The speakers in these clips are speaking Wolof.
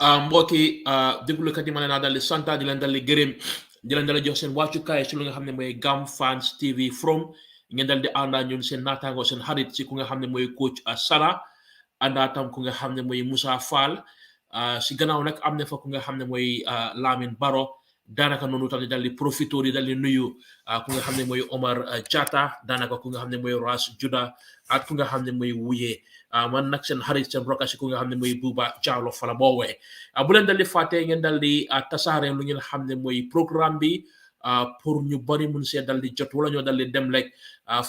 mbokk yi déglukat yi ma leen naa daldi santa di leen daldi gërëm di leen daldi jox seen wàccukaay si lu nga xam ne mooy Gamfans TV from ngeen daldi àndaa ñun seen naataango seen xarit si ku nga xam ne mooy coach Sana àndaa tam ku nga xam ne mooy Moussa Fall si gannaaw nag am na fa ku nga xam ne mooy Lamin Baro daanaka noonu tamit daldi profito di daldi nuyu ku nga xam ne mooy Omar Jata daanaka ku nga xam ne mooy Ras Juda ak ku nga xam ne mooy Wuye man nag seen xarit seen rokasi ku nga xam ne mooy Buuba Jaalo fala boowee bu leen daldi fàtte ngeen daldi tasaare lu ngeen xam ne mooy programme bi pour ñu bari mun see daldi jot wala ñoo daldi dem rek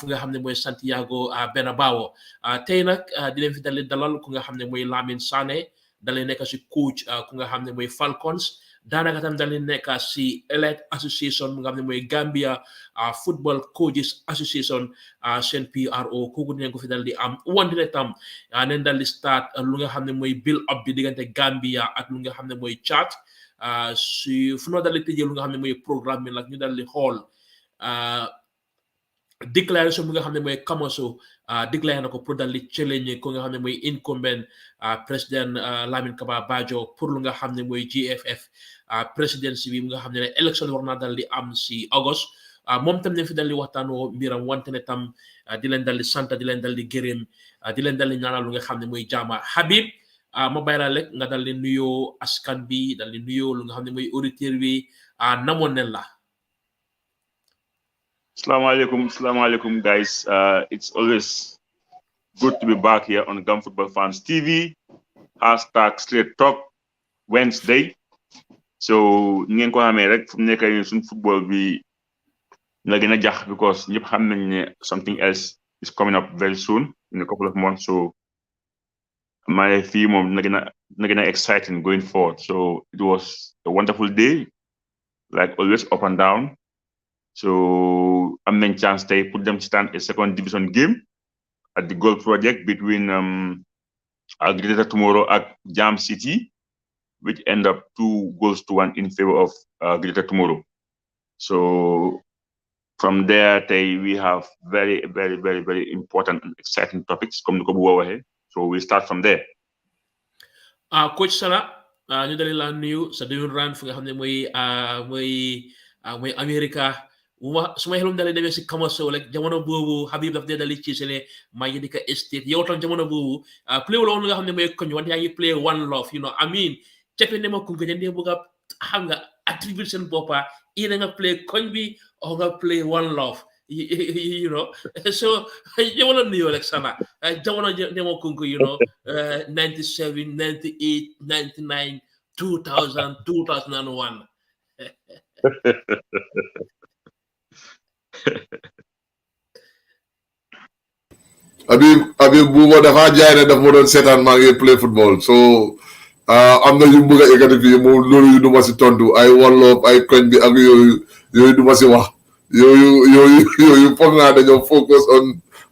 fu nga xam ne mooy Santiago Bernabéu tey nag di leen fi daldi dalal ku nga xam ne mooy Lamin Sané daldi nekk si coach ku nga xam ne mooy Falcons daanaka tam daldi nekk si elite association mu nga xam ne mooy Gambia Football Coaches Association seen PRO kooku dinañ ko fi daldi am wante ne tam neen daldi start lu nga xam ne mooy build up bi diggante Gambia ak lu nga xam ne mooy chat si fu noo daldi tëjee lu nga xam ne mooy programme bi nag ñu daldi xool déclaration bi nga xam ne mooy Kamoso déclaré na ko pour daldi challenge ko nga xam ne mooy incumbent président Lamin Kaba Bajo pour lu nga xam ne mooy GFF presidency bi mu nga xam ne élection war naa daldi am si August moom tam ne fi daldi waxtaanoo mbiram wante ne tam di leen daldi sant di leen daldi gërëm di leen daldi ñaanal lu nga xam ne mooy jaama Habib ma bàyyi la rek nga daldi nuyoo askan bi daldi nuyoo lu nga xam ne mooy auditeur bi namoon nen la. Assalamualaikum, guys. It's always good to be back here on Gam Football Fans TV. Hashtag Straight Talk Wednesday. So ngeen ko xamee rek fu mu nekk nii suñu football bi na gën a jax because ñëpp xam nañ ne something else is coming up very soon in a couple of months. So my fii moom na gën a exciting going forward. So it was a wonderful day, like always up and down. So am nañ chance tey pour dem stand a second division game at the goal project between Greater Tomorrow ak Jam City, which end up 2-1 in favor of Greater Tomorrow. So from there, we have very, very, very, very important and exciting topics. So we start from there. Coach Sana, ñu dali la nuyu sa demi run fu nga xam ne mooy America. su ma xelum dalee demee si Kamoso rek jamono boobu Habib daf dee dali ci sene maa ngi dikka estate yow tam jamono boobu play wala woon nga xam ne mooy koñ wante yaa ngi play one love I mean cepe ne ma kunko ñande bëgg a xam nga attribute seen boppa ina nga play koñ bi o nga play one love so jamono nuyoo rek Sana jamono ne ma kunko 97 98 99 2000 2001 Habib Bouba dafa jaay ne daf ma doon seetaan maa ngi play football so am na yu bëgg a ekkati fii moom loolu yu duma si tontu ay wallop ay koñ bi ak yooyu duma si wax yooyu foog naa dañoo focus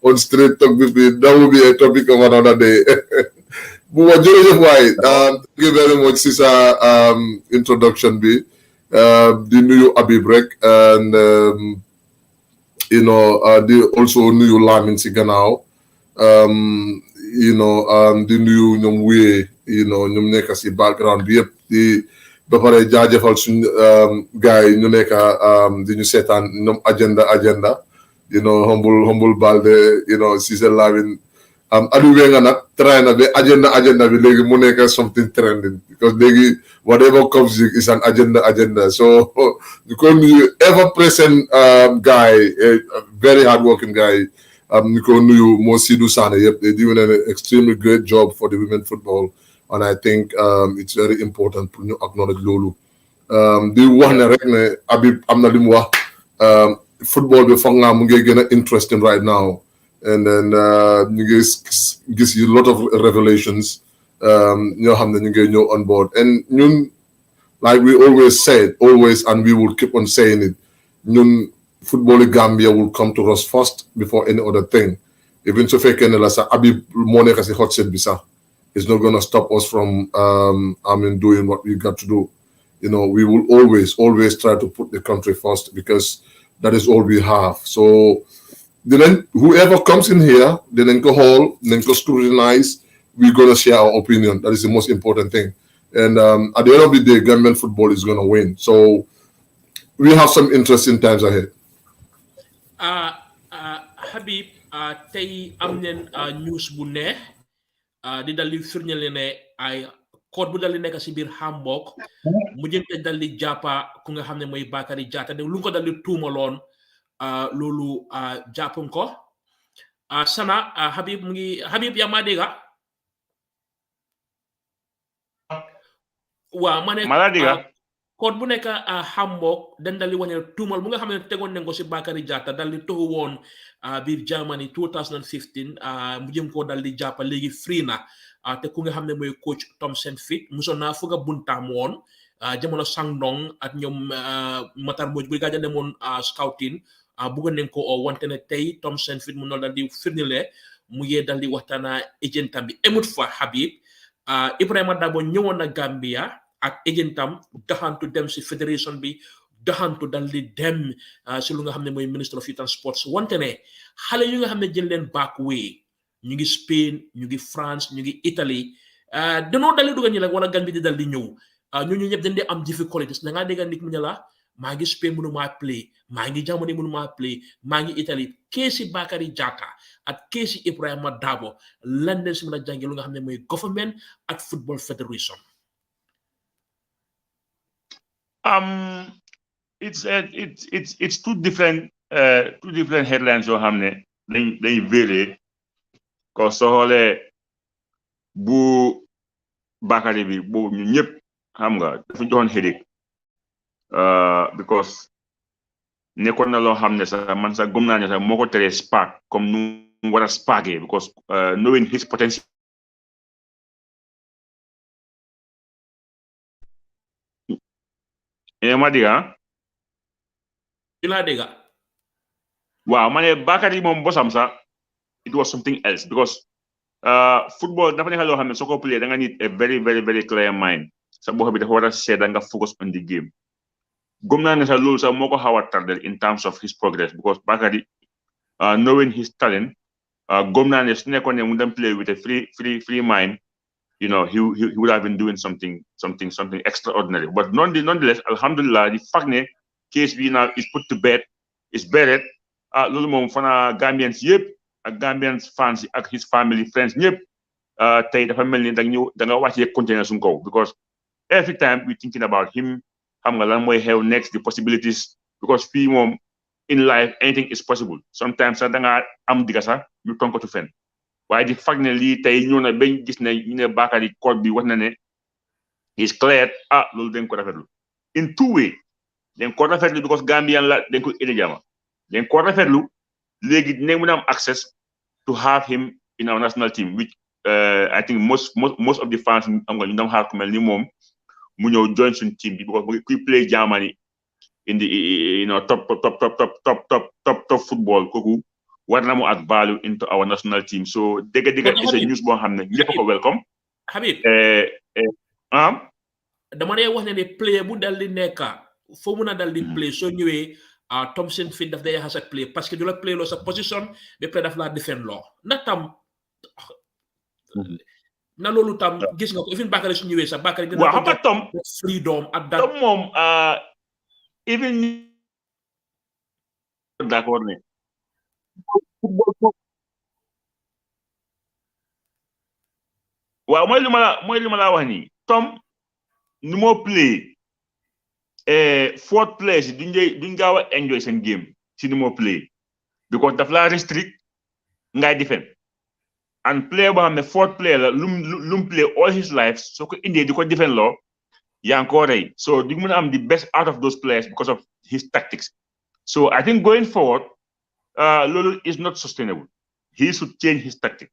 on straight talk bi fii that will be a topic of another day Bouba jërëjëf waay thank you very much si sa introduction bi di nuyu Habib rek and di also nuyu Lamin si gannaaw di nuyu ñoom wuyee ñoom nekk si background bi yëpp di ba pare jaajëfal suñ gars yi ñu nekk di ñu seetaan ñoom agenda humble Balde si seen Lamin Aliou Wenga nag try na ba agenda bi léegi mu nekk something trending because léegi whatever comes is an agenda so ñu ko nuyu ever present guy a very hardworking guy ñu ko nuyu moo Sidou Sané yëpp they doing an extremely great job for the women football and I think it's very important pour ñu acknowledge loolu di wax ne rek ne Habib am na li mu wax football bi foog naa mu ngi gën a interesting right now and then ñu ngi gis a lot of revelations ñoo xam ne ñu ngi ñëw on board and ñun like we always said and we will keep on saying it ñun football Gambia will come to us first before any other thing even su fekkee ne la sax Habib moo nekk si hot seat bi sax it's not going to stop us from doing what we got to do we will always try to put the country first because that is all we have so then whoever comes in here then go hall then go scrutinize we're going to share our opinion that is the most important thing And at the end of the day, Gambian football is going to win. So we have some interesting times ahead. Habib, tey am neen news bu neex di dal di firndeel ne ay code bu dal di nekk si biir Hamburg mu jënte dal di jàppa ku nga xam ne mooy Bakary Jatta de lu ko dal di tuumaloon loolu jàppum ko Sana Habib mu ngi Habib yaa ma dégg waaw ma ne code bu nekk Hamburg dañ dal di wane tuumal bu nga xam ne tegoon nañ ko si Bakary Jatta dal di toxu woon biir Germany 2015 mu jëm koo dal di jàppa léegi free na te ku nga xam ne mooy coach Thomson Fit musoon naa fugga buntaam woon jamono Sangdong ak ñoom Matar Mbodj bu gaaja demoon scouting bëggoon nañ ko wante ne tey Thomson Fit mu noonu dal di firndile mu ngi dal di waxtaana agentam bi emut fa Habib Ibrahima Dabo ñëwoon na Gambia ak agentam doxantu dem si fédération bi doxantu dal di dem si lu nga xam ne mooy ministre of youth and sports wante ne xale yu nga xam ne jël leen back way ñu ngi Spain ñu ngi France ñu ngi Italie danoo dal di dugal ñi rek wala gan bi di dal di ñëw ñooñu ñëpp dañ di am difficulties da ngaa dégg nit mu ne la maa ngi Spain mënu maa play maa ngi Germany mënu maa play maa ngi Italie keesi Bakary Jatta ak keesi Ibrahima Dabo lan leen si mën a jànge lu nga xam ne mooy government ak football federation. It's two different headlines yoo xam ne dañ véré ko soo xoolee bu Bakary bi boobu ñu ñëpp xam nga dafa joxoon headache because nekkoon na loo xam ne sax man sax gëm naa ne sax moo ko teree spark comme nu mu war a sparkee because knowing his potential ma diga ila diga waaw ma ne Bakary moom bosam sax it was something else because football dafa nekk loo xam ne soo ko play da nga need a very very very clear mind sa bopp bi dafa war a seet nga focus on the game gëm naa ne sax loolu sax moo ko xaw a tardel in terms of his progress because Bakary knowing his talent gëm naa ne su nekkoon ne mu dem play with a free mind you know he would have been doing something extraordinary but nonetheless alhamdulillah the fact ne case bi now is put to bed is buried loolu moom fana Gambians yëpp ak Gambians fans ak his family friends ñëpp tey dafa mel ni da nga wàccee container suñu kaw because every time we thinking about him xam nga lan mooy xew next the possibilities because fii moom in life anything is possible sometimes sax da nga am digga sax ñu tonkatu fen waaye di fag ne lii tey ñëw na bañ gis ne ñu ne Bakary code bi wax na ne is cleared loolu dañ ko rafetlu in two way dañ ko rafetlu because Gambian la dañ ko indi jama dañ ko rafetlu léegi dinañ mën a am access to have him in our national team which I think most of the fans am nga ñu dam xaar ku mel ni moom mu ñëw join suñ team bi because kuy play Germany in the top football kooku war na mu add value into our national team so dégg is a news boo xam ne ñëpp ko welcome Habib dama ne wax ne ne player bu dal di nekk foo mun a dal di play soo ñëwee Thomson Fit daf day xas ak play parce que du la play loo sa position ba pare daf laa defend loo na tam na loolu tam gis nga ko even Bakary su ñëwee sax Bakary dina xam nga Tom freedom ak Tom moom even d'accord ne waaw mooy li ma la wax nii Tom nu moo play fourth players duñ gaaw a enjoy seen game si nu moo play because daf laa restrict ngay defend and player boo xam ne fourth player la lum play all his life soo ko indee di ko defend loo yaa ngi ko rey so di mën a am the best out of those players because of his tactics so I think going forward loolu is not sustainable he should change his tactic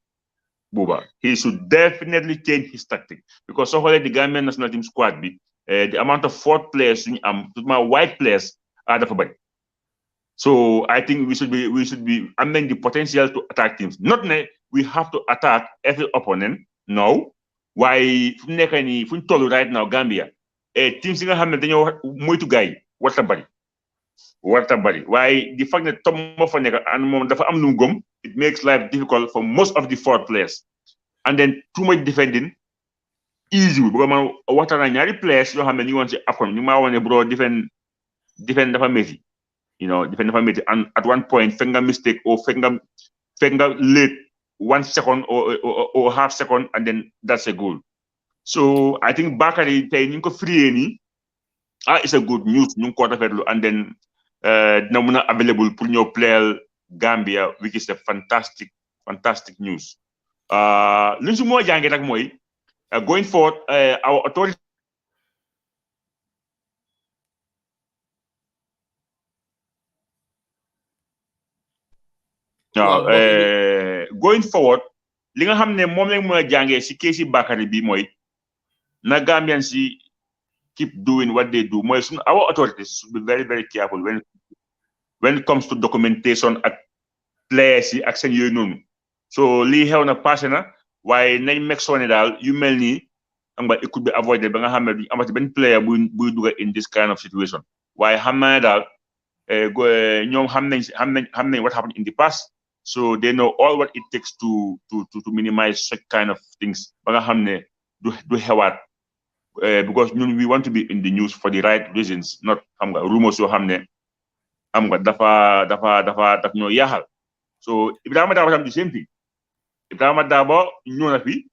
Buba he should definitely change his tactic because soo xoolee the Gambian national team squad bi the amount of fourth players suñu am tout ma white players dafa bari so I think we should be among the potential to attack teams not ne we have to attack every opponent no waaye fu mu nekk nii fu ñu toll right now Gambia teams yi nga xam ne dañoo moytu gars yi warta bari waaye di fag ne Tom moo fa nekk and moom dafa am lu mu gëm it makes life difficult for most of the fourth players and then too much defending easy because man waxtaan ak ñaari players yoo xam ne ñu woon si AFCON ñu maa woon ne bro defend dafa métti defend dafa métti and at one point fekk nga mistake or fekk nga late 1 second or half second and then that's a goal. So I think Bakary tey ñu ngi ko free nii it's a good news ñu ngi ko rafetlu and then dina mën a available pour ñëw playal Gambia which is a fantastic news. Lu ñu si moo jàngee nag mooy going forward our authority going forward li nga xam ne moom lañ mën a jàngee si keesi Bakary bi mooy na Gambian si keep doing what they do mooy our authorities should be very very careful when it comes to documentation ak players yi ak seen yooyu noonu so lii xew na passé na waaye nañ make sure ne daal yu mel nii xam nga it could be avoided ba nga xam ne duñ amati benn player buy dugga in this kind of situation waaye xam naa ne daal ñoom xam nañ what happened in the past so they know all what it takes to minimize such kind of things ba nga xam ne du xewaat because ñun we want to be in the news for the right reasons not xam nga rumors yoo xam ne xam nga daf ñoo yaaxal so Ibrahima Dabo tam the same thing Ibrahima Dabo ñëw na fi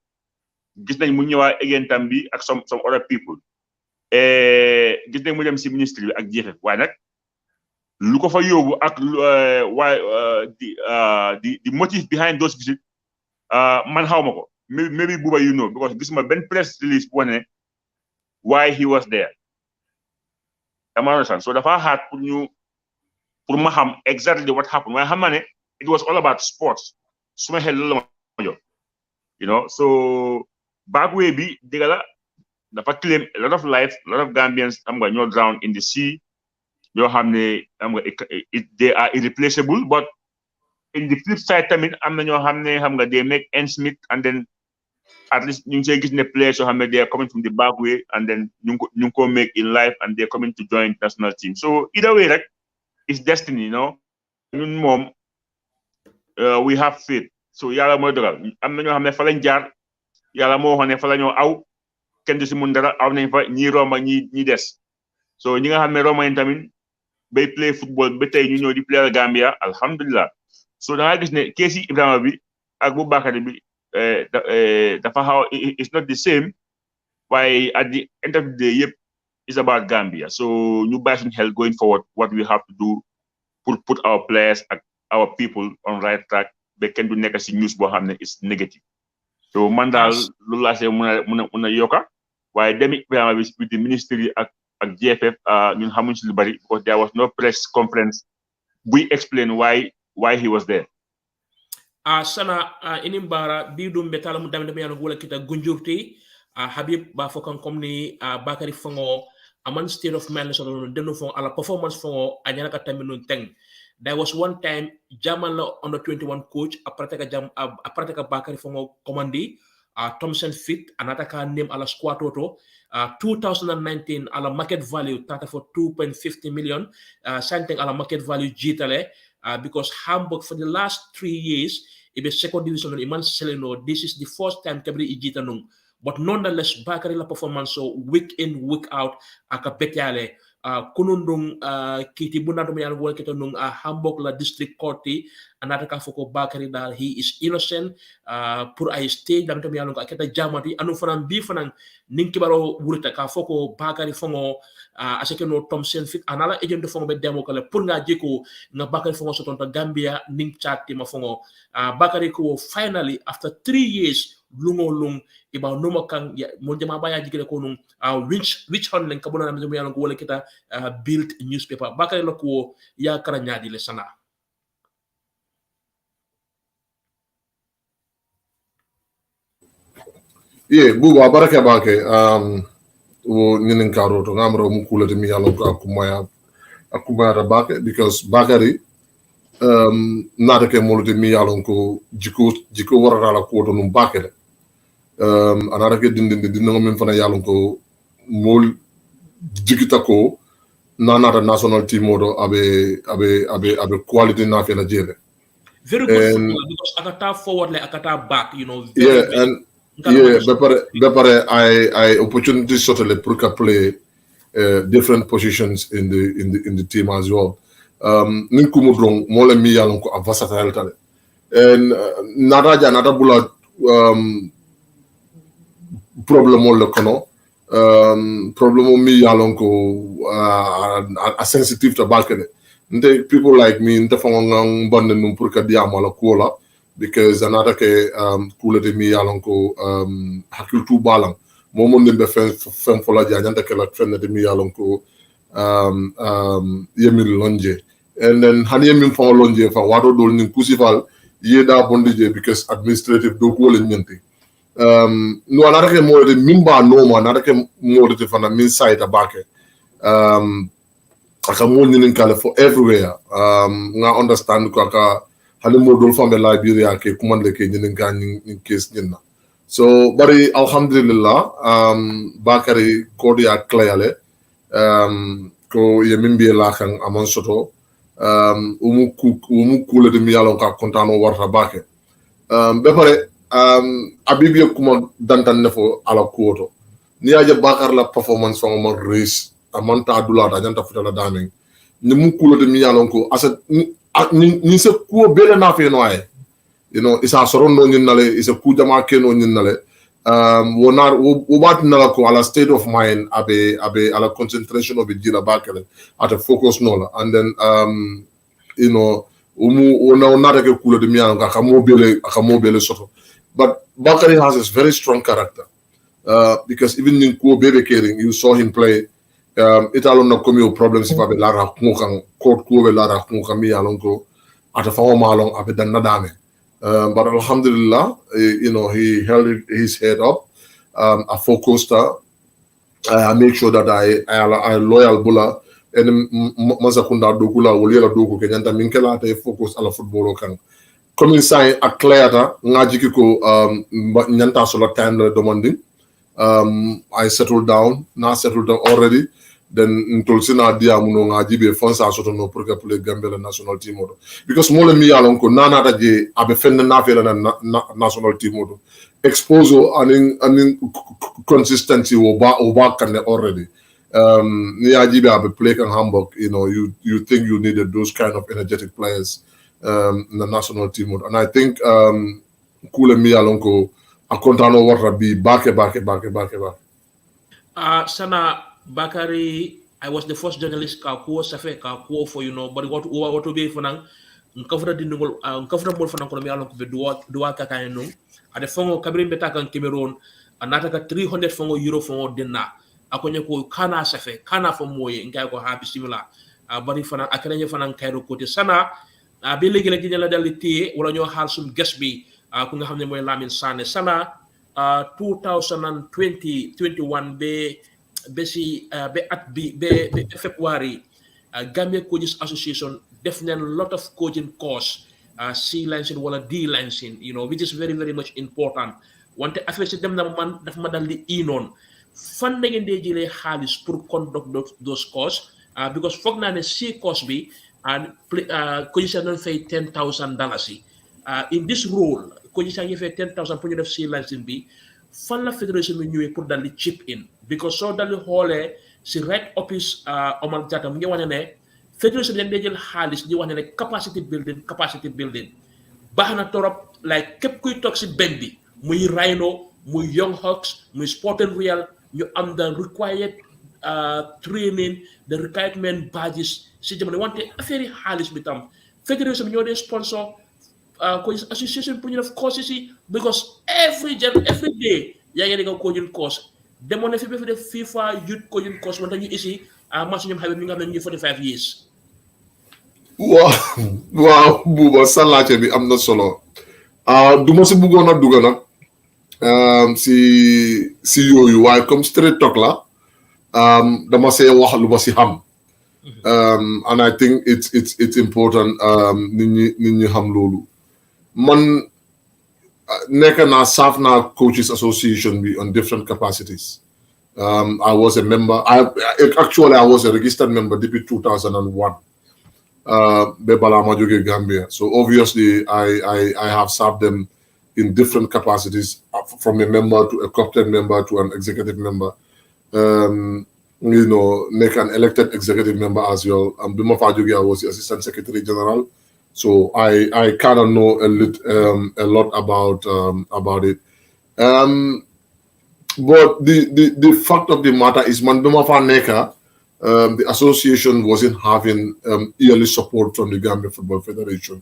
gis nañ mu ñëwaat again tam bi ak some other people gis nañ mu dem si ministre bi ak jeefe waaye nag lu ko fa yóbbu ak why the motive behind those visits man xaw ma ko maybe Buba you know because gis ma benn press release bu wane why he was there am I understand so dafa hard pour ma xam exactly what happened waaye xam naa ne it was all about sports suma xel loolu la ma jox so back way bi dëgg la dafa claim a lot of life a lot of Gambians xam nga ñoo drown in the sea yoo xam ne xam nga they are irreplaceable but in the flip side tamit am na ñoo xam ne xam nga they make ends meet and then at least ñu ngi see gis ne players yoo xam ne they are coming from the back way and then ñu ngi ko make in life and they are coming to join national team so either way rek it's destiny ñun moom we have faith so yàlla mooy dogal am na ñoo xam ne fa lañ jaar yàlla moo waxoon ne fa la ñoo aw kenn du si mun dara aw nañ fa ñi romba ñi des so ñi nga xam ne romba nañ tamit bay play football ba tey ñu ñëw di player Gambia alhamdulillah so da nga gis ne keesi Ibrahima bi ak bu Bakary bi dafa xaw it's not the same waaye at the end of the day yëpp is about Gambia so ñu bàyyi suñu xel going forward what we have to do pour put our players ak our people on right track ba kenn du nekk si news boo xam ne is negative so man daal loolu laa see mun a yokka waaye demi Ibrahima bi with the ministry ak GFF ñun xamuñ si lu bari because there was no press conference buy explain why he was there sana inimbara bi dum betala mu dambe yano wala kita gunjurti Habib ba fokan comme ni Bakary Fongo aman state of mind so deno fon ala performance fongo anyana ka tamino teng there was one time Jamal under 21 coach aprateka Bakary Fongo commandi Thompson Fit anataka name ala squad toto 2019 ala market value tata for 2.50 million something ala market value jitale because Hamburg for the last 3 years ibe second division iman seleno this is the first time kabri ijita nung but nonetheless Bakary la performance so week in week out aka betale kunundung kiti bunda to yan wol keto nung Hamburg la district court anata ka foko Bakary dal he is innocent pour ay stage dam to yan ko aketa jamati anu fanan bi fanan ninki baro wurita ka foko Bakary Fongo asake no Thompson Fit anala agent fongo be demo kala pour nga jiko na Bakary Fongo so tonto Gambia ning chati ma fongo Bakary ko finally after 3 years lungo lung iba numa kan mo jama baya jigele ko nung which on len kabona na mo ko wala kita build newspaper Bakary la ko ya kara nyaadi le sana buba baraka bake wo ñinen karo to ngamro mu kulati mi yalo ko akumaya ta bake because Bakary nata ke moloti mi yalo ko jiko warata la ko to num bake anata ke dindin min fana yalo ko mol jikita ko nanata national team odo abe quality na fela jele very good because akata forward like akata back very and Yeah, bepare I opportunities certainly pour play different positions in the team as well. Nin kumudrong mole mi yalon ko versatile tale. And nada bula problem le kono. Problem mi yalon ko a sensitive to balkene. Nte people like me nte fangang bande num pour ka diamo la kola because another ke kule de mi yalon ko hakil tu balang momon de be fem fola ja nyanta ke la trend de mi yalon ko yemil lonje and then han yemin fa lonje fa wato dol nin kusifal yeda bondije because administrative do ko le nyenti no another ke mo de mimba no ma another ke mo de fana min site abake aka mo nyinin kala for everywhere nga understand ko aka hali mo dol fambe Liberia ke kumande ke nyinin ka nyinin case nyina so bari alhamdulillah bakari kodi ya clearly ko yemimbi la kan amon soto umu kule de mi yalon ka kontano warta bake be pare abibi kuma dantan nefo ala kuoto ni aje bakar la performance fo mo race amanta dula da janta futala daming ni mu kulo de mi yalon ko asa ni se ko bele na fe no ay you know isa soron no nyin nale isa ku jama ke no nyin nale wonar wo bat nala ko ala state of mind abe ala concentration of jila bakale at a focus no la and then you know wona nata ke kulo de mi yalon ka mo bele soto but Bakari has a very strong character because even in ko bebe caring you saw him play italo na komi o problems fa be lara kumukan court ko be lara kumukan mi yalon ko ata fa malong abe dan nadame but alhamdulillah you know he held his head up I focused I make sure that I loyal bula and mazakunda dokula wolela doku kenyanta minkela te focus ala football kan comme ça a clear ngaji ko nyanta solo time demanding I settled down already then ntol sina dia muno ngaji be fonsa soto no pour que pour le Gambia national team modo because mo le mi yalon ko nana da je abe fenne na fela na national team modo expose anin consistency o ba kan already ni aji be abe play kan Hamburg you know you think you needed those kind of energetic players in the national team modo and I think kule mi yalon ko a kontano warta bi bake sana Bakari, I was the first journalist ka kuo safe ka kuo for you know but what to be for nang nkafra dindugol nkafra mol fanang ko mi alon ko be duwa ka kan no ade fongo kabrin beta kan Cameroon anata ka 300 fongo euro fongo denna akonye ko kana safe kana fo moye ngay ko ha bismillah bari fanang akane fanang kayro côté sana be legi legi la dal tie wala ñoo xal sum guest bi ku nga xamne moy Lamine Sané sana 2020 21 be February Gambia Coaches Association definitely a lot of coaching course C licensing wala D licensing you know which is very very much important wante affaire ci dem na man daf ma dal di inon fan na ngeen de jëlé xaliss pour conduct those course because fogg na ne C course bi and coaches don't pay $10,000 in this role coaches are pay 10,000 pour ñu def C licensing bi fan la fédération bi ñëwé pour dal di chip in because so dal di xolé ci right office Omar Jatta mu ngi wone ne fédération bi dañ jël xaliss di wone ne capacity building baxna torop like kep kuy tok ci benn bi muy Rhino muy Young Hawks muy Sporting Real ñu am the required training the requirement badges ci jamono wante affaire xaliss bi tam fédération bi ñoo dé sponsor coaches association pour ñu def courses yi because every day yaa ngi dégg coaching course demoon na fi ba fi def FIFA youth coaching course wante ñu ici match ñoom xale bi nga xam ne ñu 45 years waaw buuba sa laajte bi am na solo du ma si bëggoon a dugg nag si yooyu waaye comme straight talk la dama see wax lu ma si xam and I think it's important nit ñi xam loolu man nekk naa serve naa coaches association bi on different capacities I was a member I was a registered member depuis 2001 be bala ma jóge Gambia so obviously I have served them in different capacities, from a member to a captain member to an executive member. You know, make an elected executive member as well. Bima Fajogi, I was the Assistant Secretary General, so I kind of know a lot about it. But the fact of the matter is, Bima Faneka, the association wasn't having yearly support from the Gambia Football Federation.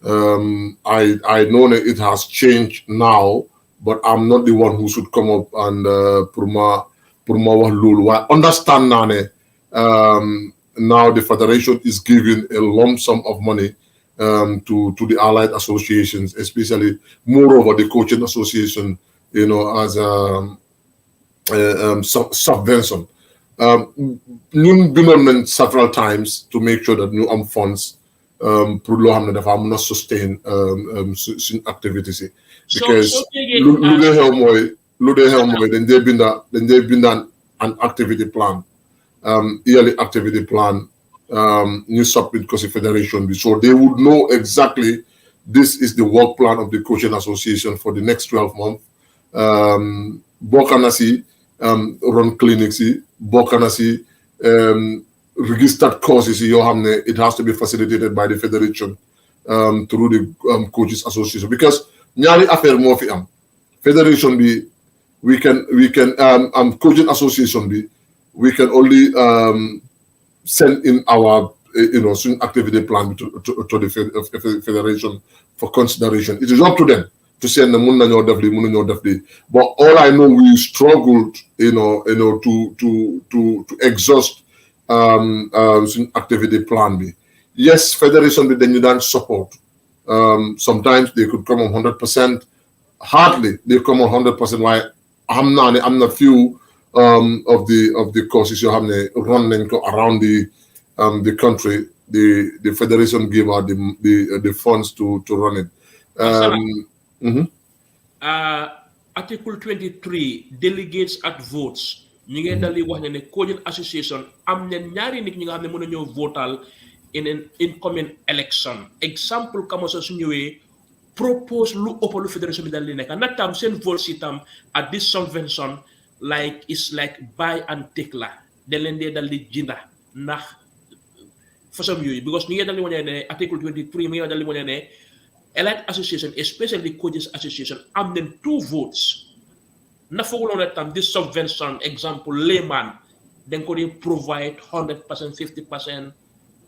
I know that it has changed now, but I'm not the one who should come up and I understand now the federation is giving a lump sum of money to the allied associations, especially moreover the coaching association, you know, as subvention. Ñun bindoon nañ several times to make sure that ñu am funds pour loo xam ne dafa mën a sustain suñ activities yi. Because lu dee xew mooy dañ dee binda an activity plan, yearly activity plan, ñu submit ko si federation bi, so they would know exactly this is the work plan of the coaching association for the next 12 months. Bokk na si run clinics yi, bokk na si registered courses yoo xam ne it has to be facilitated by the federation through the coaches association, because ñaari affaire moo fi am. Federation bi we can coaching association bi we can only send in our suñ activity plan to the federation for consideration. It is up to them to say mun nañoo def lii, mun nañoo def lii. But all I know, we struggled to exhaust suñ activity plan bi. Yes, federation bi dañu daan support. Sometimes they could come on 100%. Hardly they come on 100%. Why I'm not few of the courses you have running around the country. The federation give out the funds to run it. Article 23 delegates at votes. ñu ngi dali wax ne coaching association am na ñaari nit ñi nga xam ne mën nañoo votal in an incoming election. Example comme ça su ñëwee propose lu ëpp lu fédération bi dal di nekk nag tam seen vote si tam at this subvention like it's like buy and take la dañ leen dee dal di jinda ndax façon yooyu, because ñu ngi dal di wane ne article 23 mi ngi dal di wane ne elite association, especially coaches association, am nañ 2 votes. Na fooguloo ne tam this subvention example layman dañ ko di provide 100%, 50%.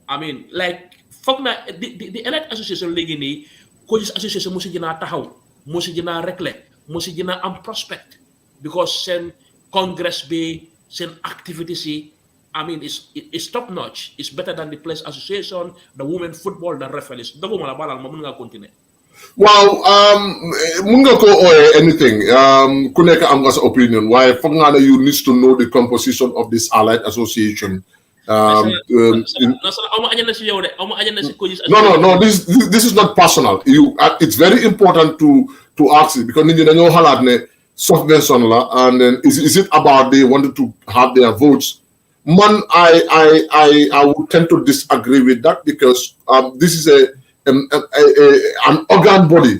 I mean, like foog na the elite association léegi nii coaches association mu si gën a taxaw, mu si gën a réglé, mu si gën a am prospect, because seen congress bi, seen activities yi, I mean, it's top notch. It's better than the Players Association, the women football, the referees. Doguma la balal ma mën nga continuer. Well, mun nga ko anything. Ku nekk am nga sa opinion. Why foog nga ne you need to know the composition of this allied association. No. This is not personal. It's very important to ask it, because nit ñi dañoo xalaat ne subvention la, and then is it about they wanted to have their votes? Man, I would tend to disagree with that, because this is an organ body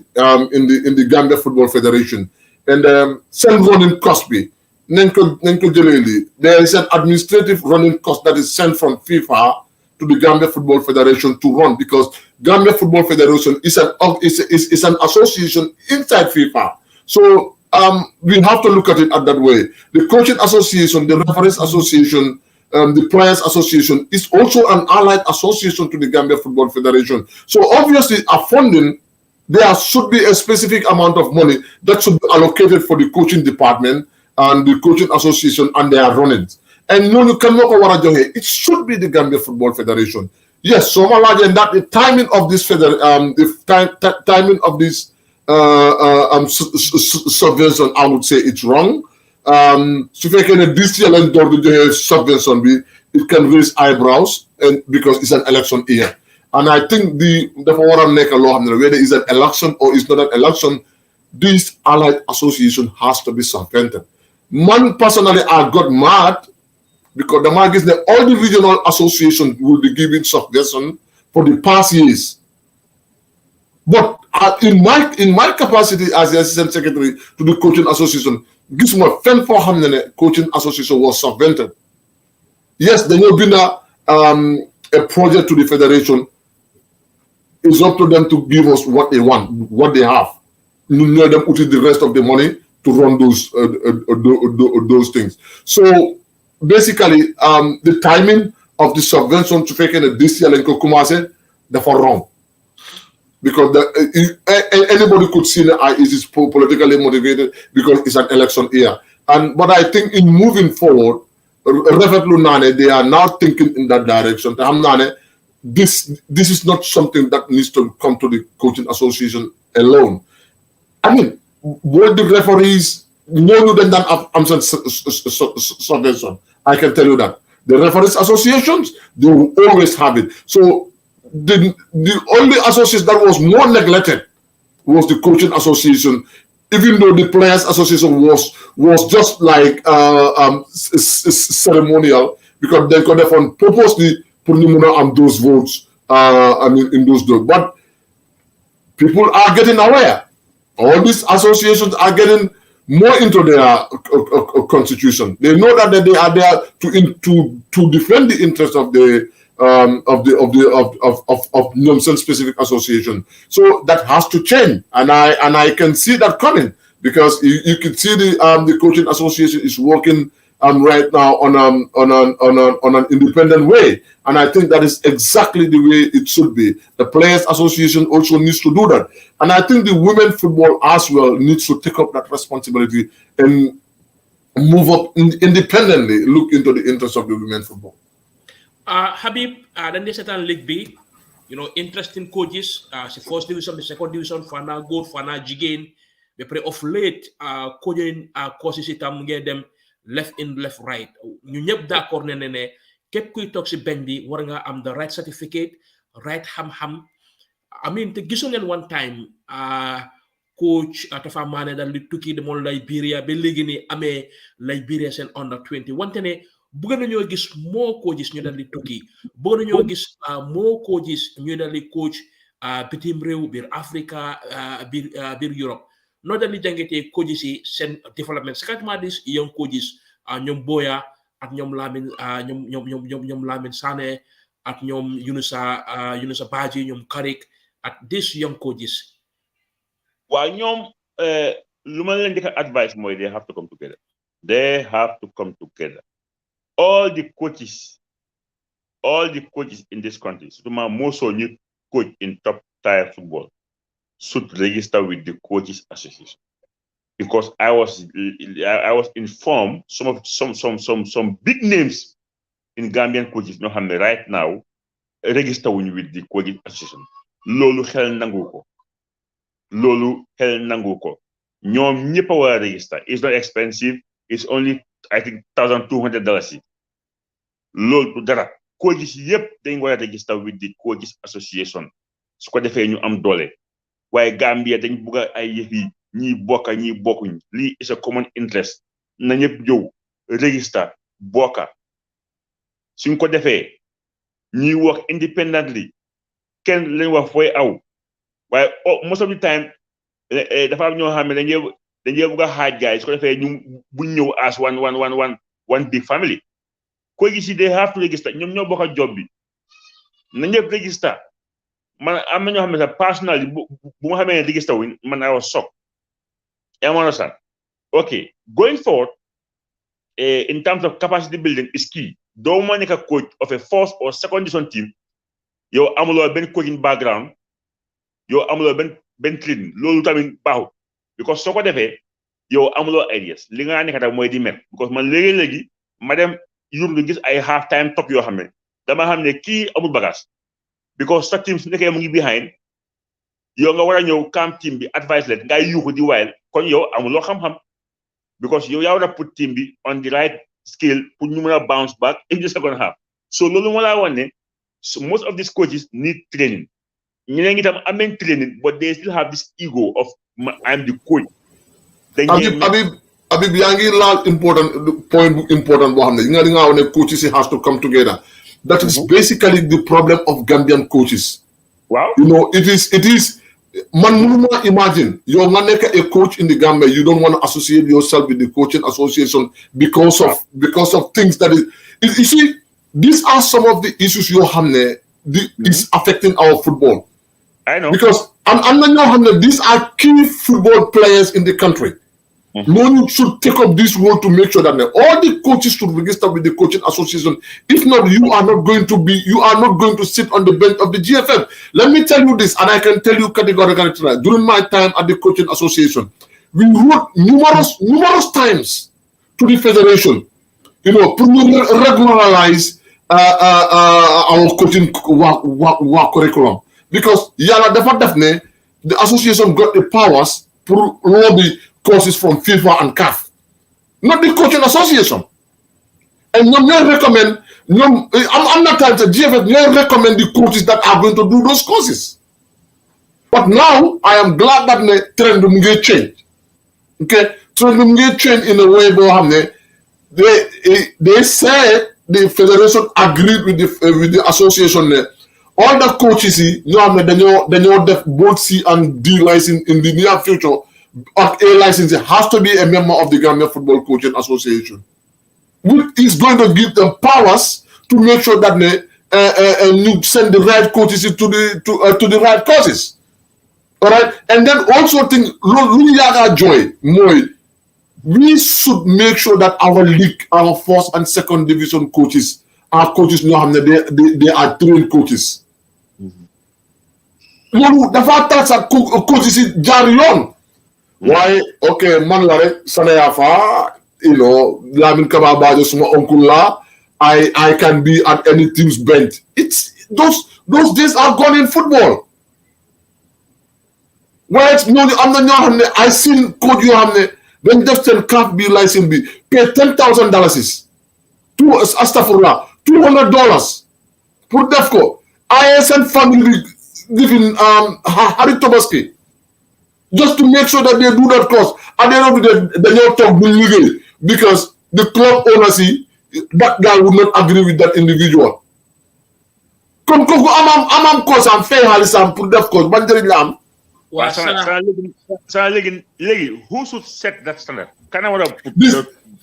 in the Gambia Football Federation, and self-running cost be. There is an administrative running cost that is sent from FIFA to the Gambia Football Federation to run, because Gambia Football Federation is an association inside FIFA. So we have to look at it at that way. The coaching association, the referees association, the players association is also an allied association to the Gambia Football Federation. So obviously, a funding, there should be a specific amount of money that should be allocated for the coaching department and the coaching association and their runnings. And no, you cannot go around here. It should be the Gambia Football Federation. Yes, so and that the timing of this timing of this subvention, I would say it's wrong. So if I can subvention be, it can raise eyebrows, and because it's an election year. And I think the whether it's an election or it's not an election, this allied association has to be subvented. Man, personally, I got mad because the mark is that all the regional associations will be giving subvention for the past years. But in my capacity as the assistant secretary to the coaching association, gis ma fenn foo xam ne coaching association was subvented. Yes, there will be a project to the federation. It's up to them to give us what they want, what they have. You know them put the rest of the money to run those things. So basically, the timing of the subvention to fake this year in Kokumase, therefore wrong. Because anybody could see that it is politically motivated because it's an election year. But I think in moving forward, they are now thinking in that direction. This is not something that needs to come to the coaching association alone. I mean, what the referees know than that subvention. I can tell you that. The referees associations, they will always have it. So the only association that was more neglected was the coaching association, even though the players association was just like ceremonial, because they could have purposely put on those votes. In those votes. But people are getting aware. All these associations are getting more into their constitution. They know that they are there to defend the interests of the specific association. So that has to change, and I can see that coming, because you can see the coaching association is working right now on an independent way, and I think that is exactly the way it should be. The Players Association also needs to do that, and I think the women football as well needs to take up that responsibility and move up independently, look into the interests of the women football. Habib, then they certain league B, interesting coaches, the first division, the second division, Fana Gold, Fana Jigain, they play off late, coaching courses itam get them left in, left right. You ñep d'accord ne képp kuy tok ci bench bi war nga am the right certificate, right ham. I mean, te gisu ngeen one time coach Tafa Mané dal li tukki demoon Liberia ba léegi ni amee Liberia seen under 20 wante ne bëgg nañoo gis moo coaches ñu dal di tukki, bëgg nañoo gis moo coaches ñu dal di coach bitim réew biir Africa biir Europe. No dal di jàngatee coaches yi seen development, secondly this young coaches ñoom Boya ak ñoom Lamin ñoom Lamin Sané ak ñoom Yunusa Baji, ñoom Karik ak these young coaches. Well, ñoom lu ma leen di advice mooy they have to come together. They have to come together. All the coaches in this country, most of you coach in top tier football, should register with the coaches association, because I was informed some big names in Gambian coaches know how right now register with the coaches association. Lolu xel nangu ko ñoom ñëpp a war a register. It's not expensive. It's only I think $1,200. Loolu du dara. Coaches yëpp dañ war a register with the coaches association su ko defee ñu am doole. Waaye Gambia dañ bugg ay yëf yi ñi bokka ñi bokkuñ. Lii is a common interest. Na ñëpp ñëw register bokka. Suñ ko defee ñi work independently kenn lañ wax fooy aw. Waaye most of the time dafa am ñoo xam ne dañuy bugg a xaaj guys su ko defee ñu buñ ñëw as one big family. Ko gis they have to register. Ñoom ñoo bokk job bi na ñëpp register. Man am na ñoo xam ne sax personally bu ma xamee ne register wuñ man I was shocked. You understand? Okay, going forward in terms of capacity building is key. Doo ma nekk a coach of a first or second division team yow amuloo benn coaching background, yow amuloo benn training, loolu tamit baaxul, because soo ko defee yow amuloo ideas li nga nekk tamit mooy di met. Because man léegi ma dem Europe di gis ay half time top yoo xam ne dama xam ne kii amul bagage, because sa team su nekkee mu ngi behind yow nga war a ñëw camp team bi advice leen ngay yuuxu di wayal, kon yow amuloo xam-xam, because yow yaa war a put team bi on the right scale pour ñu mën a bounce back in the second half. So loolu moo laa wan ne most of these coaches need training. Ñeneen ngi tam ameen training, but they still have this ego of I'm the coach. Habib yaa ngi laal important point boo xam ne nga wax ne coaches has to come together. That is basically the problem of Gambian coaches. Wow. It is man mënuma imagine yow nga nekk a coach in the Gambia, you don't want to associate yourself with the coaching association because of things that is you see, these are some of the issues you have is affecting our football. I know. Because these are key football players in the country. No one should take up this role to make sure that all the coaches should register with the coaching association. If not, you are not going to sit on the bench of the GFF. Let me tell you this, and I can tell you categorically tonight. During my time at the coaching association, we wrote numerous times to the federation, to regularize our coaching work curriculum. Because the association got the powers to lobby courses from FIFA and CAF, not the coaching association. And I'm not telling the GFF, they recommend the coaches that are going to do those courses. But now, I am glad that the trend will change. Okay? Trend will change in a way where they say the federation agreed with the association there. All the coaches, they both C and D license in the near future. Or A license has to be a member of the Gambia Football Coaching Association, which is going to give them powers to make sure that you send the right coaches to the right courses. All right, and then also we should make sure that our league, our first and second division coaches, our coaches know they are trained coaches. The fact that coaches is Jarion. Why? Okay, man, Sanayafa, Lamin Kababajo, suma uncle la. I can be at any team's bench. It's those days are gone in football. Why it's no, I'm not. I seen coach you hamne. Then just tell CAF be license be pay $10,000 to Astafurlah, $200 for DEFCO. ISN family live in Harry Tobaski. Just to make sure that they do that course. And then they don't talk legally because the club owner see that guy would not agree with that individual. Come, I'm course and fair Halisam put that course. Who should set that standard? Can I want to put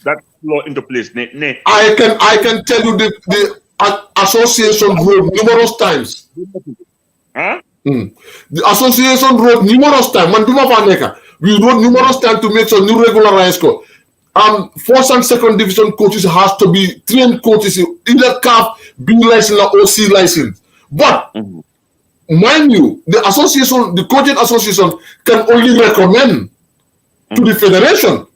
that law into place? I can tell you the association wrote numerous times. Huh? The association wrote numerous times. We wrote numerous times to make sure new regularized coach. First and second division coaches has to be trained coaches, either CAF, B license or OC license. But mind you, the association, the coaching association can only recommend to the federation.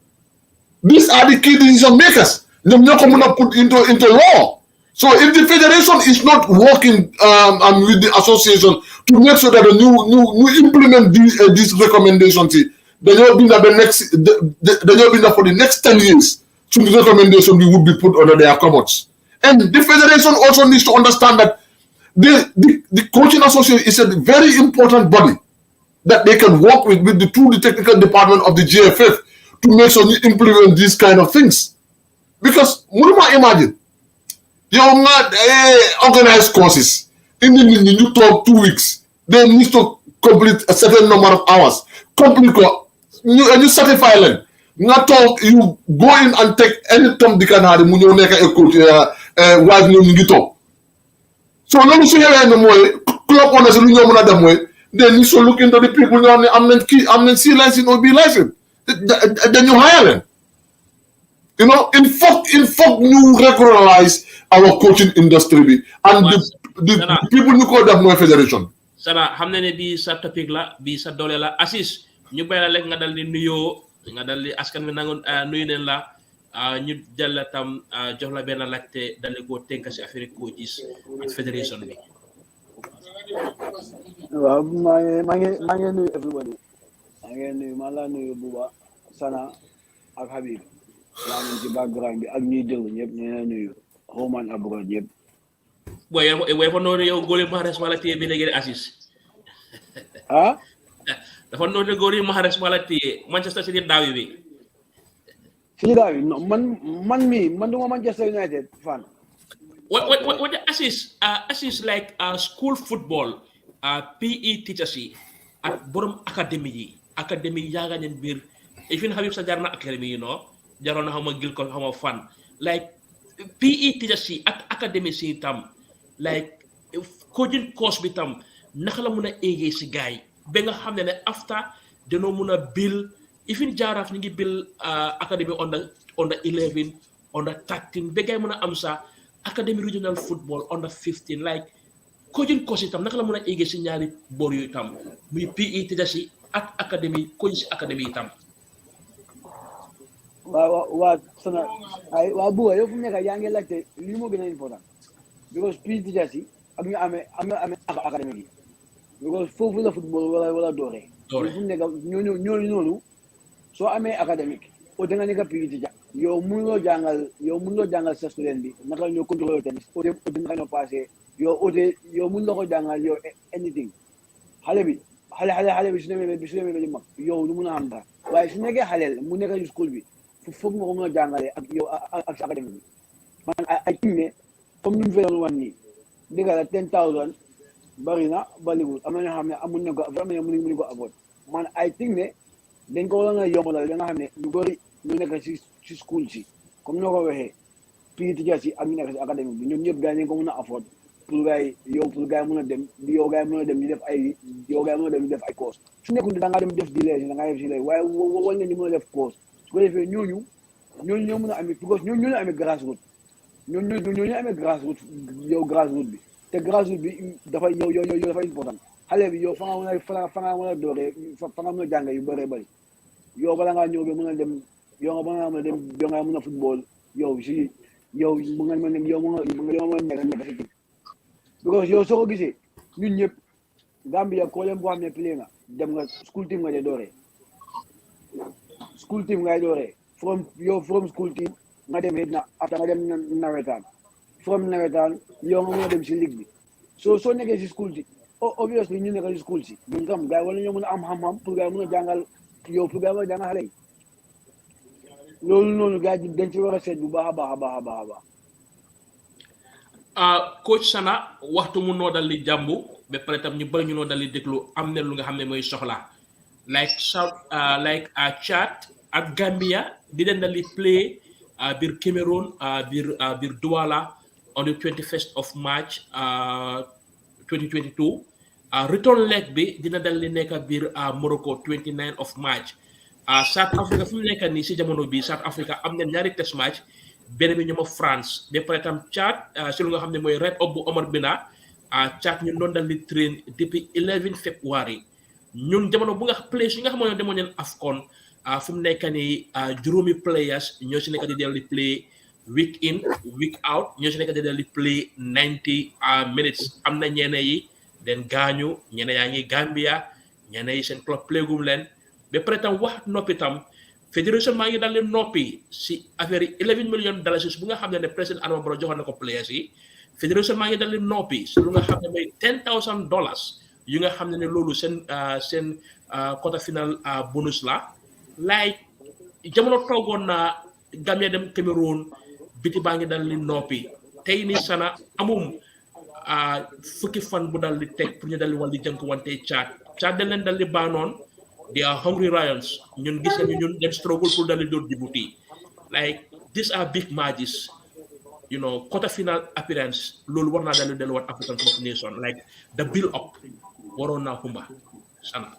These are the key decision makers. They're not going to put into law. So if the federation is not working with the association to make sure that we implement these recommendations, then you'll be for the next 10 years. So the recommendation would be put under their commons. And the federation also needs to understand that the coaching association is a very important body that they can work with through the technical department of the GFF to make sure you implement these kind of things. Because imagine. You're not organized courses. In the you talk 2 weeks. They need to complete a certain number of hours. Complete and you certify them. Not talk. You go in and take any time they can have. You make a coach. Wife you talk. So let me see here no more. Club owners you know another way. They need to look into the people. I'm C license or B license. Then you hire them. In fact, you regularize our coaching industry and the people you call that more federation. Sana xamna ne bi sa topic la bi sa dole la Assis ñu bay la lek nga dal di nuyo nga dal di askan mi nangon nuyu len la ñu jël tam jox la ben lacté dal ko tenk ci affaire coaches ak federation bi. Waaw ma ngi nuyu everybody. Ma ngi nuyu ma la nuyu Buba Sana ak Habib. La ñu ci background bi ak ñuy déglu ñep ñu nuyu Roman Abroad yep. Boy fa noonu yow góor yi Mahrez wala téye bi léegi Assis. Ah? Dafa noonu góor yi Mahrez wala téye Manchester City daaw bi. Fii daaw no man duma Manchester United fan. What Assis like school football PE teachers ak borom académie yaaga neen biir even Habib sa jaar na académie jaroon na xaw ma gil ko xaw ma fan like PE teachers yi ak académie si tam like coaching course bi tam naka la mun a éegee si gars yi ba nga xam ne after danoo mun a build even Jaraaf ñu ngi build académie under 11 under 13 ba gars yi mun a am sa académie regional football under 15 like coaching course yi tam naka la mun a éegee si ñaari boor yooyu tam muy PE teachers yi ak académie coach si académie yi tam waa sana ay waa buga yow fu mu nekk yaa ngi laajte lii moo gën a important because PE teachers yi ak ñu amee académie yi because foofu la football wala dooree fu mu nekk ñooñu noonu soo amee académique o da nga nekk PE teacher yow mënuloo jàngal sa student bi naka la ñoo contrôler tennis o naka ñoo passé yow mënuloo ko jàngal yow anything xale bi su demee ba di mag yow lu mun a am dara waaye su nekkee xaleel mu nekk ci school bi foog nga ko mën a jàngale ak yow ak sa académie bi man ay tim ne comme ni mu fee doon wan nii dëgg la 10,000 bari na bariwul am na ñoo xam ne amuñ ne ko vraiment mënuñ ko avoid man ay tim ne dañ ko war a yombalal da nga xam ne lu bëri ñu nekk ci school si comme noo ko waxee PE teachers yi ak ñu nekk si académie bi ñoom ñëpp gars yi dañ ko mën a afford pour gars yi mën a dem ñu def ay course su nekkul da ngaa dem def delay da ngaa def delay waaye wal nga ñu mën a def course su ko defee ñooñu ñoo mën a amee because ñooñu ñoo amee grassroot ñooñu amee grassroot bi te grassroot bi dafa dafa important xale bi yow fa nga mën a dooree fa nga mën a jàng yu bëree bëri yow bala ngaa ñëw ba mën a dem yow nga mën a football yow mu nga mën a nekk si because yow soo ko gisee ñun ñëpp Gambia koo leen boo xam ne play nga dem nga school team nga de dooree school team ngay dooree from school team nga dem xëy na after nga dem nawetaan from nawetaan yow nga mën a dem si ligue bi soo nekkee si school si obviously ñu nekk si school si ñun tam gars yi wala ñoo mën a am xam-xam pour gars yi mën a jàngal yow pour gars yi mën a jàngal xale yi loolu noonu gars yi dañ ci war a seet bu baax a baax coach Sana waxtu mu noo dal di jàmbu ba pare tam ñu bëri ñu noo dal di déglu am na lu nga xam ne mooy soxla like Chad ak Gambia di leen dal di play biir Cameroon biir Douala on the 21st of March 2022 return leg bi dina dal di nekk biir Morocco 29 of March South Africa fu mu nekk nii si jamono bi South Africa am na ñaari test match benn bi ñoom France ba pare tam Chad si lu nga xam ne mooy red up bu Omar Bina Chad ñun doon dal di train depuis 11 février ñun jamono bu nga place yi nga xam ne demoon nañ AFCON fu mu nekk nii juróomi players ñoo si nekk di dal di play week in week out ñoo si nekk di dal di play 90 minutes am na ñeene yi den gaañu ñeene yaa ngi Gambia ñeene yi seen club playgum leen ba pare tam wax noppi tam fédération maa ngi dal di noppi si affaire yi 11 million dollars bu nga xam ne président Adama Barrow joxoon na ko players yi fédération maa ngi dal di noppi si lu nga xam ne mooy $10,000 yu nga xam ne loolu seen quarter final bonus la like jamono toogoon na Gambia dem Cameroon biti baa ngi dal di noppi tey ni Sana amum fukki fan bu dal di teg pour ñu dal di wal di jënk wante Chad dañ leen dal di baanoon they are hungry lions ñun gis nañu ñun dem struggle pour dal di door Djibouti like these are big matches quarter final appearance loolu war naa dal di delluwaat African Cup of Nations like the build up waroon naa kumba Sana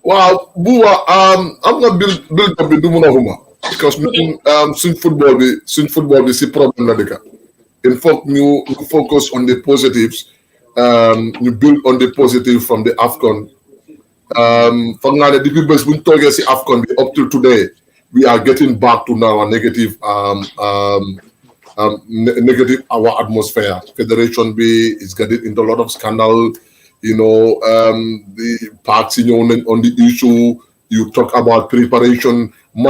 waaw buuba am nga build up bi du mun a xuma because ñun suñ football bi si problème la dëkka il faut ñu focus on the positives ñu build on the positive from the AFCON foog naa ne depuis bés buñ toogee si AFCON bi up till today we are getting back to now a negative our atmosphere. Federation B is getting into a lot of scandal. The parts on the issue. You talk about preparation. We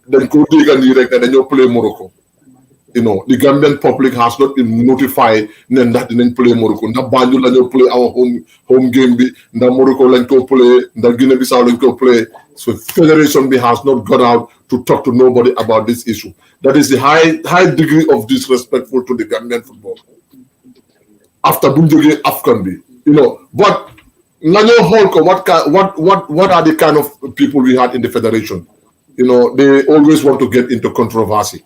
then go direct and then you play Morocco. The Gambian public has not been notified that they play Morocco. The Banjul and you play our home game. The Morocco and you play. The Guinea-Bissau and you play. So Federation B has not gone out to talk to nobody about this issue. That is the high degree of disrespectful to the Gambian football. After Bunjagi AFCON B, You know, but Nanyo Holko, what are the kind of people we had in the federation? You know, they always want to get into controversy.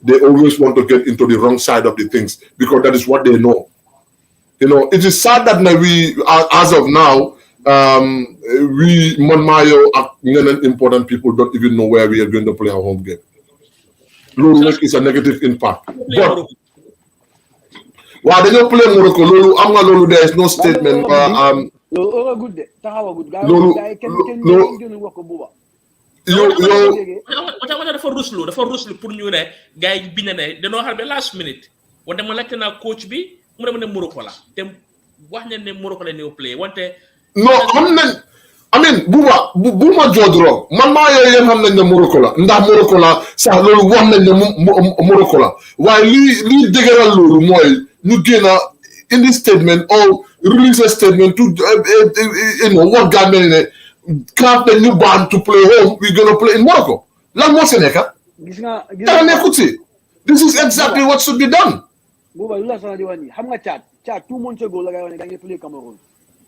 They always want to get into the wrong side of the things because that is what they know. You know, it is sad that we, as of now, we, Monmayo, and important people don't even know where we are going to play our home game. Lulu is a negative impact. But while they don't play Morocco, Lulu, there is no statement. dafa ruslu pour ñu ne gaay yi bind ne dañoo xar ba last minute wante ma laajte naa coach bi mu ne Morocco la te wax ne Morocco la ñëw play wante no xam nañ I mean bu ma jodro man maa yéen xam nañ ne Morocco la ndax Morocco la sax loolu wax nañ ne Morocco la waaye lii dëgëral loolu mooy ñu génn in this statement or release a statement to you know what Gambia ne can't the new band to play home, we're going to play in Morocco. Lan mo seneka? This is exactly what should be done. Buba, you last one. How much chat? 2 months ago, like I play Cameroon.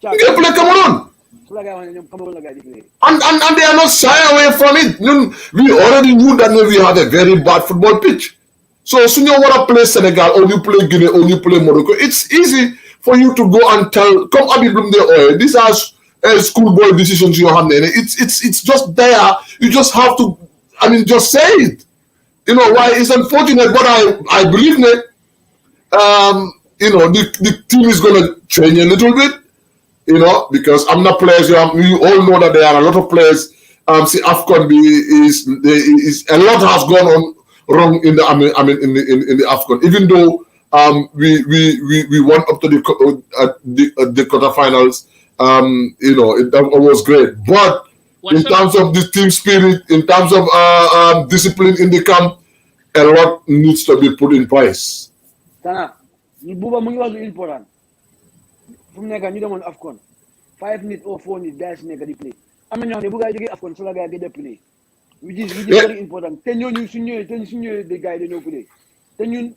You play Cameroon. And they are not shy away from it. We already knew that we had a very bad football pitch. So soon you want to play Senegal or you play Guinea or you play Morocco, it's easy for you to go and tell, come Abi Blum there, these are schoolboy decisions you have. It's just there. You just have to, just say it. You know, why it's unfortunate, but I believe that, the team is going to change a little bit, because I'm not players. You all know that there are a lot of players. See, AFCON is a lot has gone on wrong in the in the AFCON. Even though we went up to the quarterfinals. It was great. But in terms of the team spirit, in terms of discipline in the camp, a lot needs to be put in place. Tana, ni buba mu ngi wax lu important. Fu mu nekk ñu demoon AFCON 5 minutes or 4 minutes guys nekk di play. Am na ñoo xam ne bu gaa jógee AFCON so la gaa di play. Which is very important. Te ñooñu suñu ñëwee de gaa yi dañoo play. Te ñun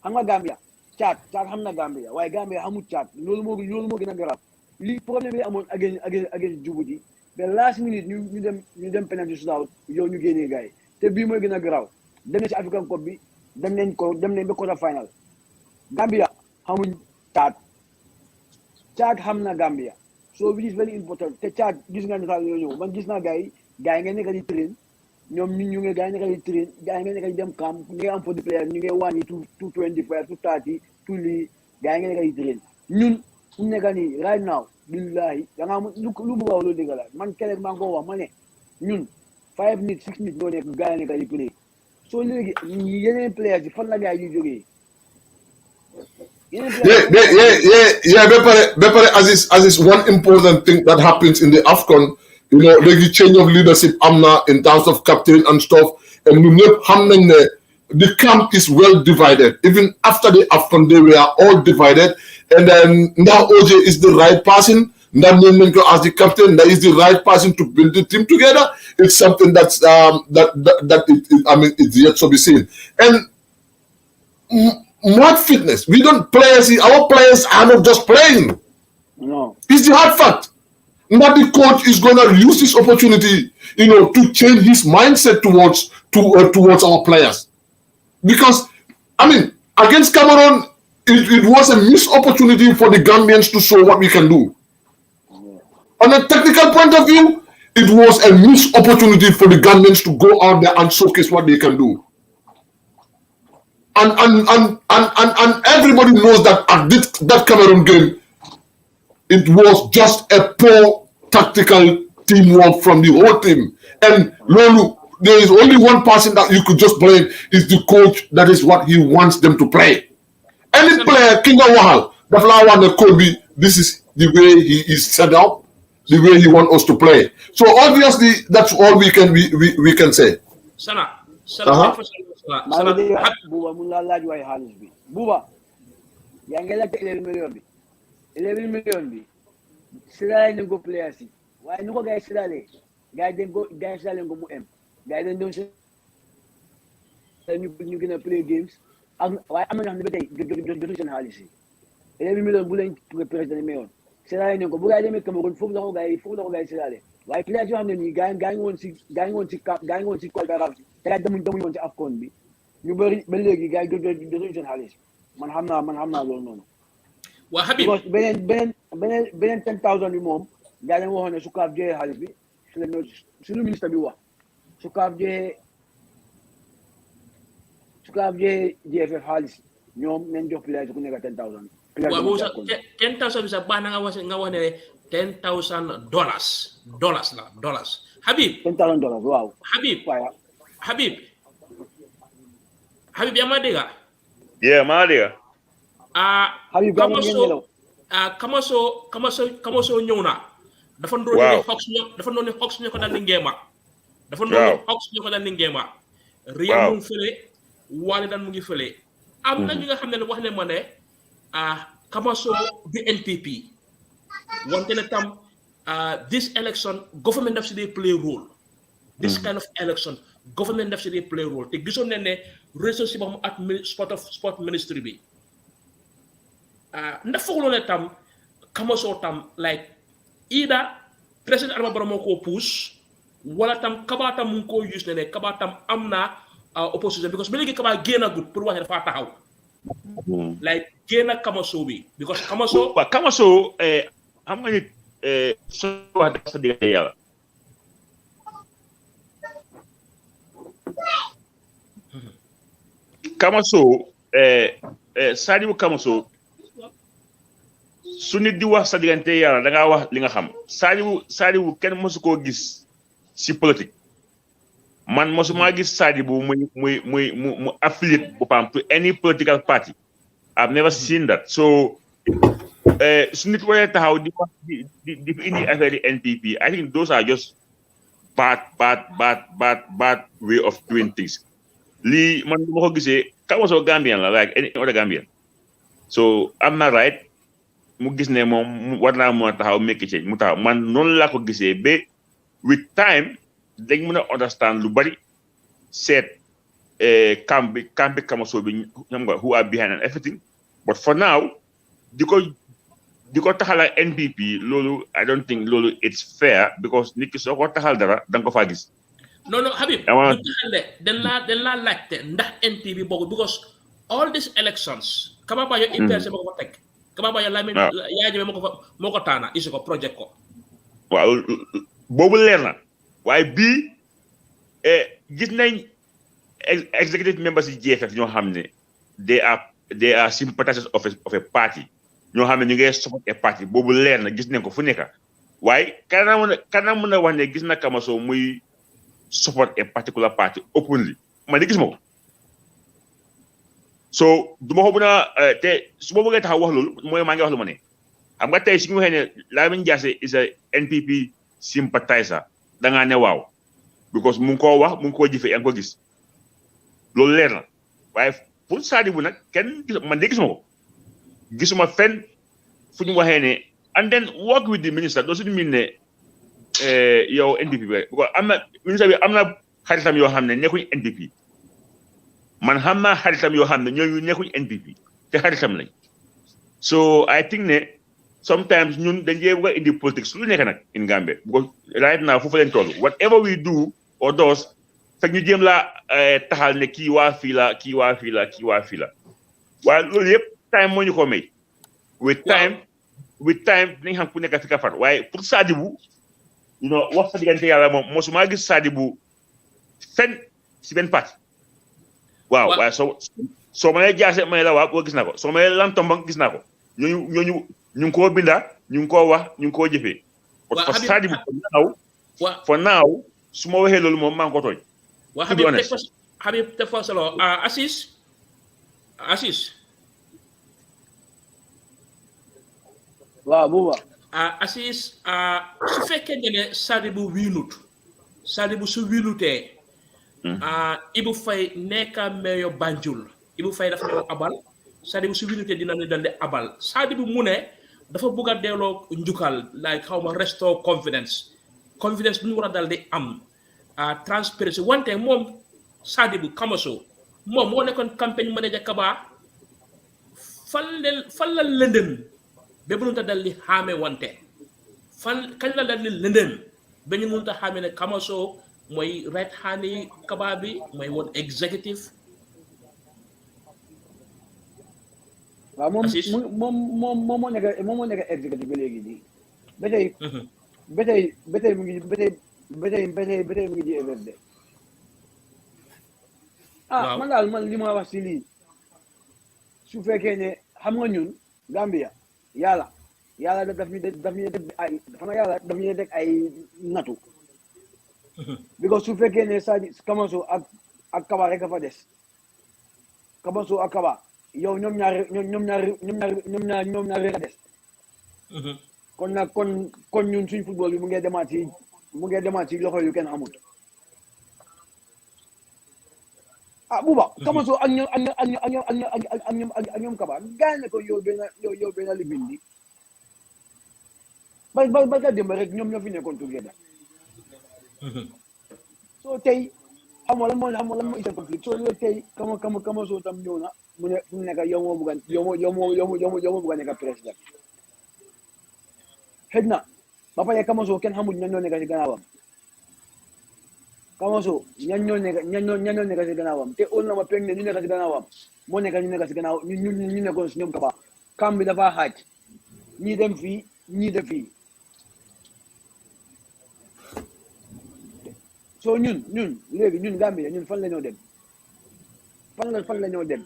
xam nga Gambia caat xam na Gambia waaye Gambia amul caat loolu moo gën a garab. Li problème bi amoon against Djibouti the last minute ñu dem penalty shootout yow ñu génnee gars yi te bii mooy gën a garaaw dem nañ ci African Cup bi dem nañ ba quarter final Gambia xamuñ caat xam na Gambia so which is very important te caat gis nga ne sax yoo ñëw man gis naa gars yi nga nekk di train ñoom ñu ngi gars yi nekk di train gars yi nga nekk di dem camp ñu ngi am for the player ñu ngi wàññi 225 230 tout lii gars yi nga nekk di train ñun ñu nekk nii right now billahi da nga lu bu baax loolu dëgg la man keroog maa ngi ko wax ma ne ñun 5 minutes 6 minutes doo nekk gars yi nekk di play soo léegi yeneen players yi fan la gars yi jógee. Bepare as is one important thing that happens in the AFCON, the change of leadership in terms of captain and stuff, and the camp is well divided. Even after the AFCON, they were all divided. And then now OJ is the right person. Now Menko as the captain, that is the right person to build the team together. It's something that's it's yet to be seen. And what fitness? We don't players. Our players are not just playing. No, it's the hard fact. Now the coach is going to use this opportunity, to change his mindset towards our players. Because against Cameroon, it was a missed opportunity for the Gambians to show what we can do. On a technical point of view, it was a missed opportunity for the Gambians to go out there and showcase what they can do. And everybody knows that at that Cameroon game, it was just a poor tactical teamwork from the whole team. And Lolu, there is only one person that you could just blame is the coach. That is what he wants them to play. Any player, King of Wahal, the flower and the Kobe, this is the way he is set up, the way he wants us to play. So obviously, that's all we can say. Sana. Buba mun la laaj waay xaalis bi Buba yaa ngi laajte 11 million bi séddale nañ ko players yi waaye nu ko gars yi séddale gars yi séddale ko mu em gars yi dañ doon ñu gën a play games ak waaye am na ñoo xam ne ba tey jotuñu seen xaalis yi 11 million bu leen président mayoon séddale nañ ko bu gaa yi demee Cameroun foofu la ko gaa yi séddale waaye players yoo xam ne nii gaa ngi woon si Kolda te gaa demuñ woon si AFCON bi ñu bëri ba léegi gaa yi jotuñ seen xaalis man xam naa loolu noonu. waa Habib beneen 10,000 bi moom gaa yi waxoon ne su kaaf joxee xaalis bi suñu ministre bi wax su kaaf joxee GFF xaalis ñoom nañ jox players ku nekk 10,000. waaw boobu sax 10,000 bi sax baax na nga wax ne $10,000 dollars Habib. $10,000 waaw. Habib yaa ma dégg. Yeah, maa dégg. Habib Kamaso ñëw na. dafa doon ne Hawks ñoo ko dal ni ngeema. Ria mu ngi fële Wally Dan mu ngi fële. am na ñi nga xam ne wax ne ma ne Kamaso du NPP. wante ne tam this election government daf si dee play role. This kind of election government daf si dee play role te gisoon nañ ne relationship am ak sport ministry bi ndax fooguloo ne tam Kamaso tam like either président Adama Barrow moo koo puus wala tam Kaba tam mu ngi koo use ne Kaba tam am na opposition because ba léegi Kaba génn a gut pour wax ne dafa taxaw like génn a Kamaso bi because Kamaso xam nga nit soo wax dafa sa diggante yàlla Kamaso Sadibou Kamaso su nit di wax sa diggante yàlla da ngaa wax li nga xam Sadibou kenn mosu koo gis si politique man mosuma gis Sadibou mu affiliate boppam to any political party I've never seen that so su nit waree taxaw di wax di indi affaire NPP I think those are just bad way of doing things lii man ma ko gisee Kamaso Gambian la like any other Gambian so am na right mu gis ne moom war naa mën a taxaw make change mu taxaw man noonu laa ko gisee ba with time dañ mën a understand lu bari seet camp bi Kamaso bi xam nga who are behind and everything but for now di ko taxal ak NPP loolu I don't think loolu it's fair because nit ki soo ko taxal dara da nga ko faa gis. non Habib. du taxal de dañ laa laajte ndax NPP boobu because all these elections. Kaba Bayo IPRC moo ko teg. Kaba Bayo yaa jëmee moo ko taana isi ko project ko. waaw boobu leer na waaye bii gis nañ executive members yi GFF ñoo xam ne they are sympathizers of a party. ñoo xam ne ñu ngi support a party boobu leer na gis nañ ko fu nekk waaye kana mën a wax ne gis na Kamaso muy support a particular party openly man de gis ma ko so du ma ko mën a te su ma bëggee taxaw wax loolu mooy maa ngi wax lu ma ne xam nga tey su ñu waxee ne Lamin Jaase is a NPP sympathizer da ngaa ne waaw because mu ngi koo wax mu ngi koo jëfee yaa ngi ko gis loolu leer na waaye pour Sadibou nag kenn gis man de gisuma ko gisuma fenn fu ñu waxee ne and then work with the minister doesn't mean ne yow NPP bi am na ministre bi am na xaritam yoo xam ne nekkuñ NPP man xam naa xaritam yoo xam ne ñooñu nekkuñ NPP te xaritam lañ so I think ne sometimes ñun dañ dee bëgg a indi politique su lu nekk nag in Gambia because right now foofu lañ toll whatever we do or does fekk ñu jéem laa taxal ne kii waa fii la kii waa fii la kii waa fii la waaye loolu yëpp time moo ñu ko may with time dinañ xam ku nekk fi ka far waaye pour Sadibou wax sa diggante yàlla moom mosuma gis Sadibou fenn si benn parti waaw waaye soo ma lay jaase ma ne la waaw boo gis naa ko soo ma lay lantombang gis naa ko ñooñu ñu ngi koo binda ñu ngi koo wax ñu ngi koo jëfee parce que Sadibou for now su ma waxee loolu moom maa ngi ko tooñ waa Habib te fa solo Assis waaw buuba Assis su fekkee ne Sadibou wiinut Sadibou su wiinutee Ibu Faye nekka meyo Banjul Ibu Faye dafa ñëw abal Sadibou su wiinutee dina ne daldi abal Sadibou mu ne dafa bëgg a delloo njukkal like xaw ma restore confidence bu ñu war a daldi am transparency wante moom Sadibou Kamaso moom moo nekkoon campagne manager Kaba fan la lëndëm ba mënut a dal di xaame wante fan kañ la dal di lëndëm ba ñu mënut a xaame ne Kamaso mooy right hand yi Kaba bi mooy woon executive. waaw moom Assis. moom moo nekk executive ba léegi nii ba tey mu ngi mu ngi GFF de Waaw. man daal man li ma wax si lii su fekkee ne xam nga ñun Gambia yàlla daf ñu def ay xam nga yàlla daf ñu def ay natu because su fekkee ne Sadio Kamaso ak Kaba rek a fa des Kamaso ak Kaba yow ñoom ñaar rek a des kon nag kon ñun suñ football bi mu ngi demaat ci loxo yu kenn xamut Buba Kamaso ak ñoom Kaba gaay ne ko yow benn libin bi ba ka démb rek ñoom ñoo fi nekkoon together so tey xam nga lan moo isen conflit so léegi tey Kamaso tam ñëw na mu ne fu mu nekk yow moo bëgg a nekk président xëj na ba pare Kamaso kenn xamul ñan ñoo nekk si gannaawam Kamaso ñan ñoo nekk si gannaawam te óol na ma peg ne ñu nekk si gannaawam moo nekk ñu nekk si gannaaw ñu nekkoon si ñoom Kaba kam bi dafa xaaj ñii dem fii ñii dem fii so ñun léegi ñun Gambia ñun fan la ñoo dem fan la ñoo dem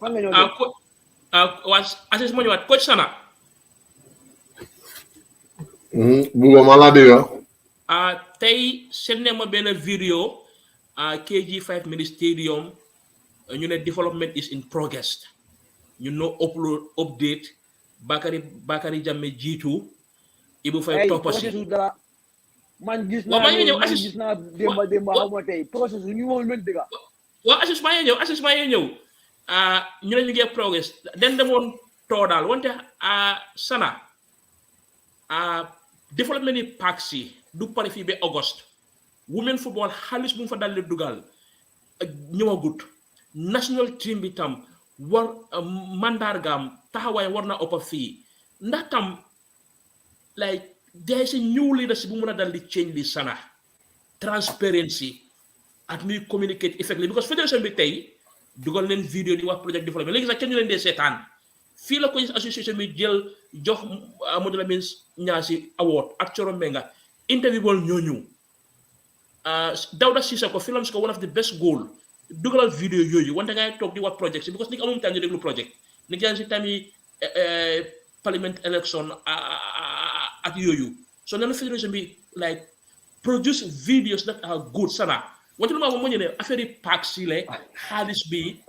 fan la ñoo dem waa Assis ma ñëwaat coach Sana. Buba mala dégg tey seen ne ma benn vidéo KG5 mini stadium ñu ne development is in progress ñu no upload update Bakary Jammeh jiitu Ibu Faye topp si man gis waaw maa ngi ñëw naa démba xaw ma tey process ñu moom mën dëgga waaw Assis maa ngi ñëw ñu ne ñu ngi progress den demoon too daal wante Sana development yi park si du pare fii ba August women football xaalis bu mu fa daldi dugal ñëwagut national team bi tam war mandargaam taxawaay war na ëpp fii ndax tam like there is a new leadership bu mën a daldi change li Sana transparency ak muy communicate effectively because fédération bi tey dugal leen vidéo di wax project development léegi sax kenn ñu leen dee seetaan fii la ko association bi jël jox Modou Lamine Niasse award ak Coro Menga interview bool ñooñu Dawda Sissoko films ko one of the best goal dugalal vidéo yooyu wante ngay toog di wax project si because nit amul time di déglu project nit yaa ngi si time yi parliament election ak yooyu so nana fédération bi like produce videos that are good Sana wante lu ma moom moo ñu ne affaire yi paak si le xaalis bi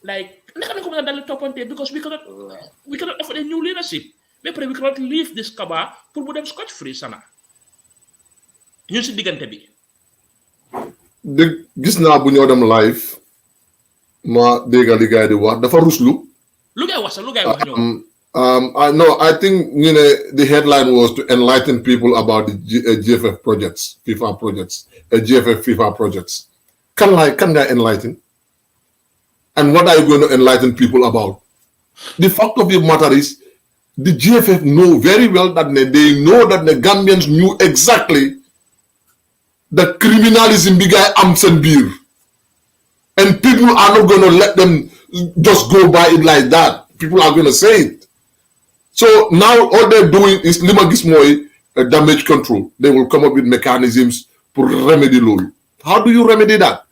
like naka la ko mën a dal toppante because we cannot afford a new leadership mais après we cannot leave this Kaba pour bu dem scotch free Sana ñun si diggante bi gis naa bu ñoo dem live ma dégg li gars yi di wax dafa ruslu lu ngay wax ñoom no, I think the headline was to enlighten people about the GFF projects, FIFA projects, GFF FIFA projects. Can I enlighten? And what are you going to enlighten people about? The fact of the matter is, the GFF know very well that they know that the Gambians knew exactly that criminalism began Amsen beer. And people are not going to let them just go by it like that. People are going to say it. So now all they're doing is limagismoy damage control. They will come up with mechanisms to remedy law. How do you remedy that?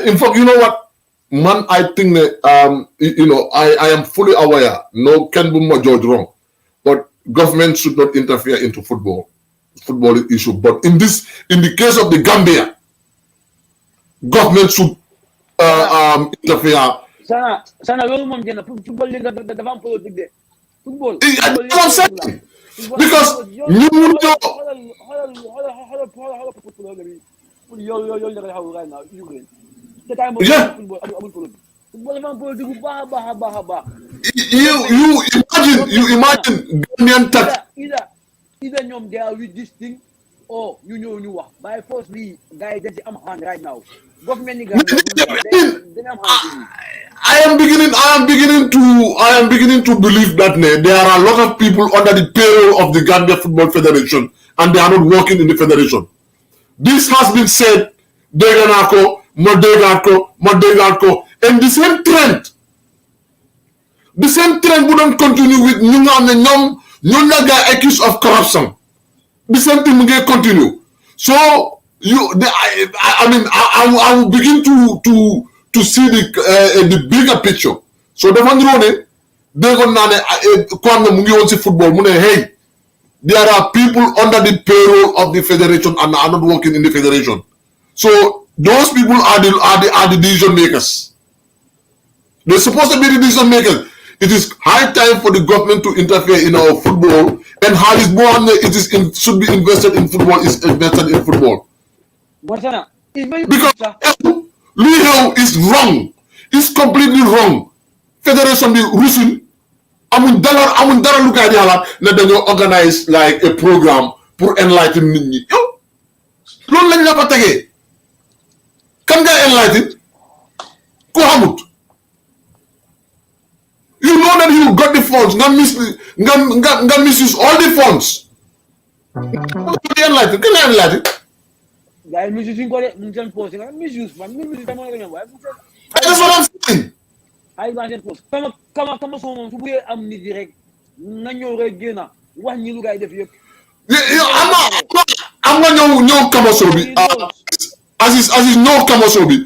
In fact, you know what? Man, I think that, I am fully aware. No, can be more judge wrong. But government should not interfere into football issue. But in the case of the Gambia, government should interfere. Sana loolu moom jënd football li dafa am politique de football. Because ñu mun ñoo yow la xaw right now Ukraine te tay mo football amul politique football dafa am politique bu baax a baax you imagine Gambian tax either ñoom they are with this thing oh ñu ñëw ñu wax by force bi gars yi dañ ci am hand right now government ni Gambia dañ am hand I am beginning to believe that there are a lot of people under the payroll of the Gambia Football Federation and they are not working in the federation. This has been said, Deganako, Madeganko, and the same trend wouldn't continue with Nyunga accused of corruption. The same thing will continue. So I will begin to see the bigger picture. So the one they go football. Hey, there are people under the payroll of the federation and are not working in the federation. So those people are the decision makers. They're supposed to be the decision makers. It is high time for the government to interfere in our football, and how is born should be invested in football is invested in football. Because Leo is wrong. It's completely wrong. Federation be Russian. I'm dara look at na dañu organize like a program pour enlighten nit ñi. Yow loolu lañ la ko tegee. Kan nga enlighten? Ko xamut. You know that you got the funds, nga misuse all the funds. Enlighten, can I enlighten? Guys, misuse ko de, mun post nga misuse man, misuse tama nga boy. That's what I'm saying. Ay ba sen post. Kama so mom su bué am nit direct na ñew rek gëna wax ñi lu gay def yépp. I'm ñoo Kamaso bi. As is no Kamaso bi.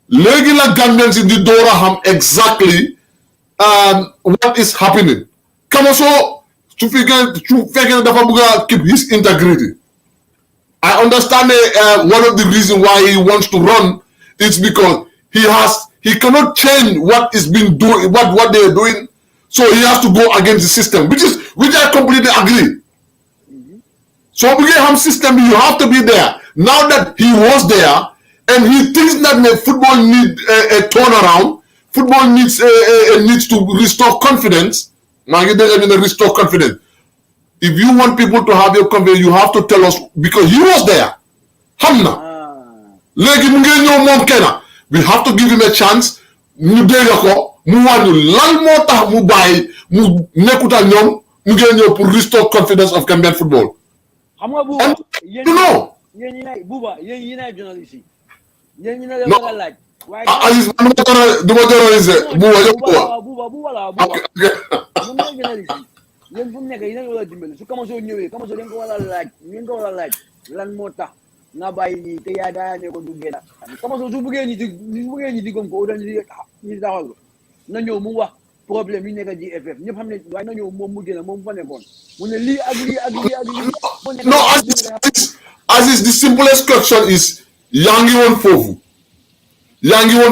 Légui la Gambians di doora xam exactly what is happening. Kamaso to figure dafa bëgg keep his integrity. I understand one of the reasons why he wants to run is because he cannot change what is being doing, what they are doing, so he has to go against the system, which I completely agree. So because system, you have to be there. Now that he was there, and he thinks that football needs a turnaround, football needs to restore confidence. Restore confidence. If you want people to have your confidence, you have to tell us, because he was there. We have to give him a chance. Mu pour restore confidence of Gambian football. You know. Yeen fu nekk yeen wala dimbali su Kamaso ñëwee Kamaso dañ ko wala laaj lan moo tax nga bàyyi ñi te yaa daa ne ko du gëna Kamaso su bëggee ñi di gom ko dañ ñi taxaw na ñëw mu wax problème yi nekk GFF ñëpp xam ne waaye na ñëw moom mu gëna moom fa nekkoon mu ne lii ak lii no as is the simplest question is yaa ngi woon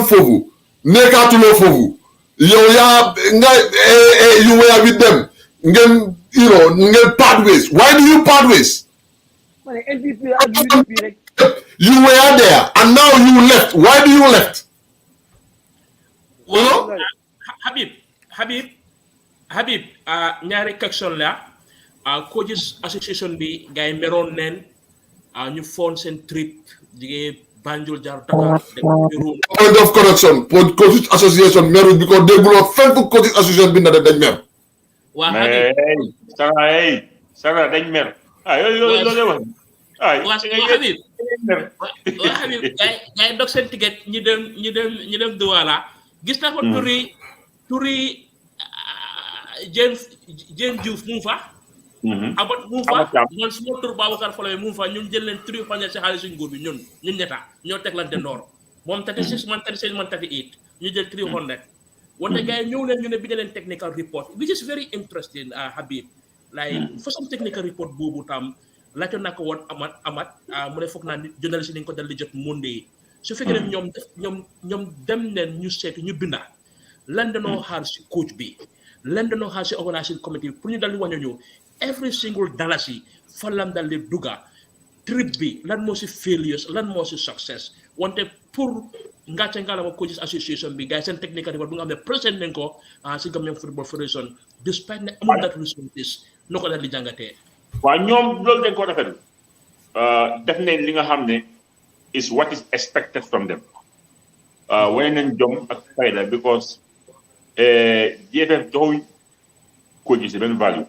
foofu nekkaatuloo foofu yow yaa nga you were with them ngeen part ways. Why do you part ways? You were there and now you left. Why do you left? Well, Habib ñaari question la coaches association bi gay meron nen ñu fon sen trip jige Banjul jar Dakar point of correction coaches association meron because they will fen coaches association bi na dañ mer. Wah, Sarah dañ mer. Loolu Habib. Habib gay dok sen ticket ñi dem Douala. Gis na fa turi James Diouf mu fa. Abat mu fa. Ñon suñu tur Babacar Falaye mu fa ñun jël leen 300 ci xaalisu nguur bi ñun ñeta ñoo teglante ndor. Mom 36 man 36 man 38 ñu jël 300. Wante guys ñëw leen ñu ne bi leen technical report which is very interesting Habib like for some technical report boobu tam laajte naa ko woon amat mu ne foog naa ni journaliste dañ ko dal di jot Monday su fekkee ne ñoom dem neen ñu seetu ñu binda lan dañoo xaar si coach bi lan dañoo xaar si organisation committee bi pour ñu dal di wàññi ñu every single dalasi fan lam dal di dugga trip bi lan moo si failures lan moo si success wante pour ngacce ngalama coaches association bi guys seen technical report bu nga xam ne present nañ ko si Gambian Football Federation despite ne amul that resources no ko dal di jàngatee waaw ñoom loolu dañ ko rafetlu definitely li nga xam ne is what is expected from them. Wane nañ jom ak fayda because GFF joxuñ coaches benn value.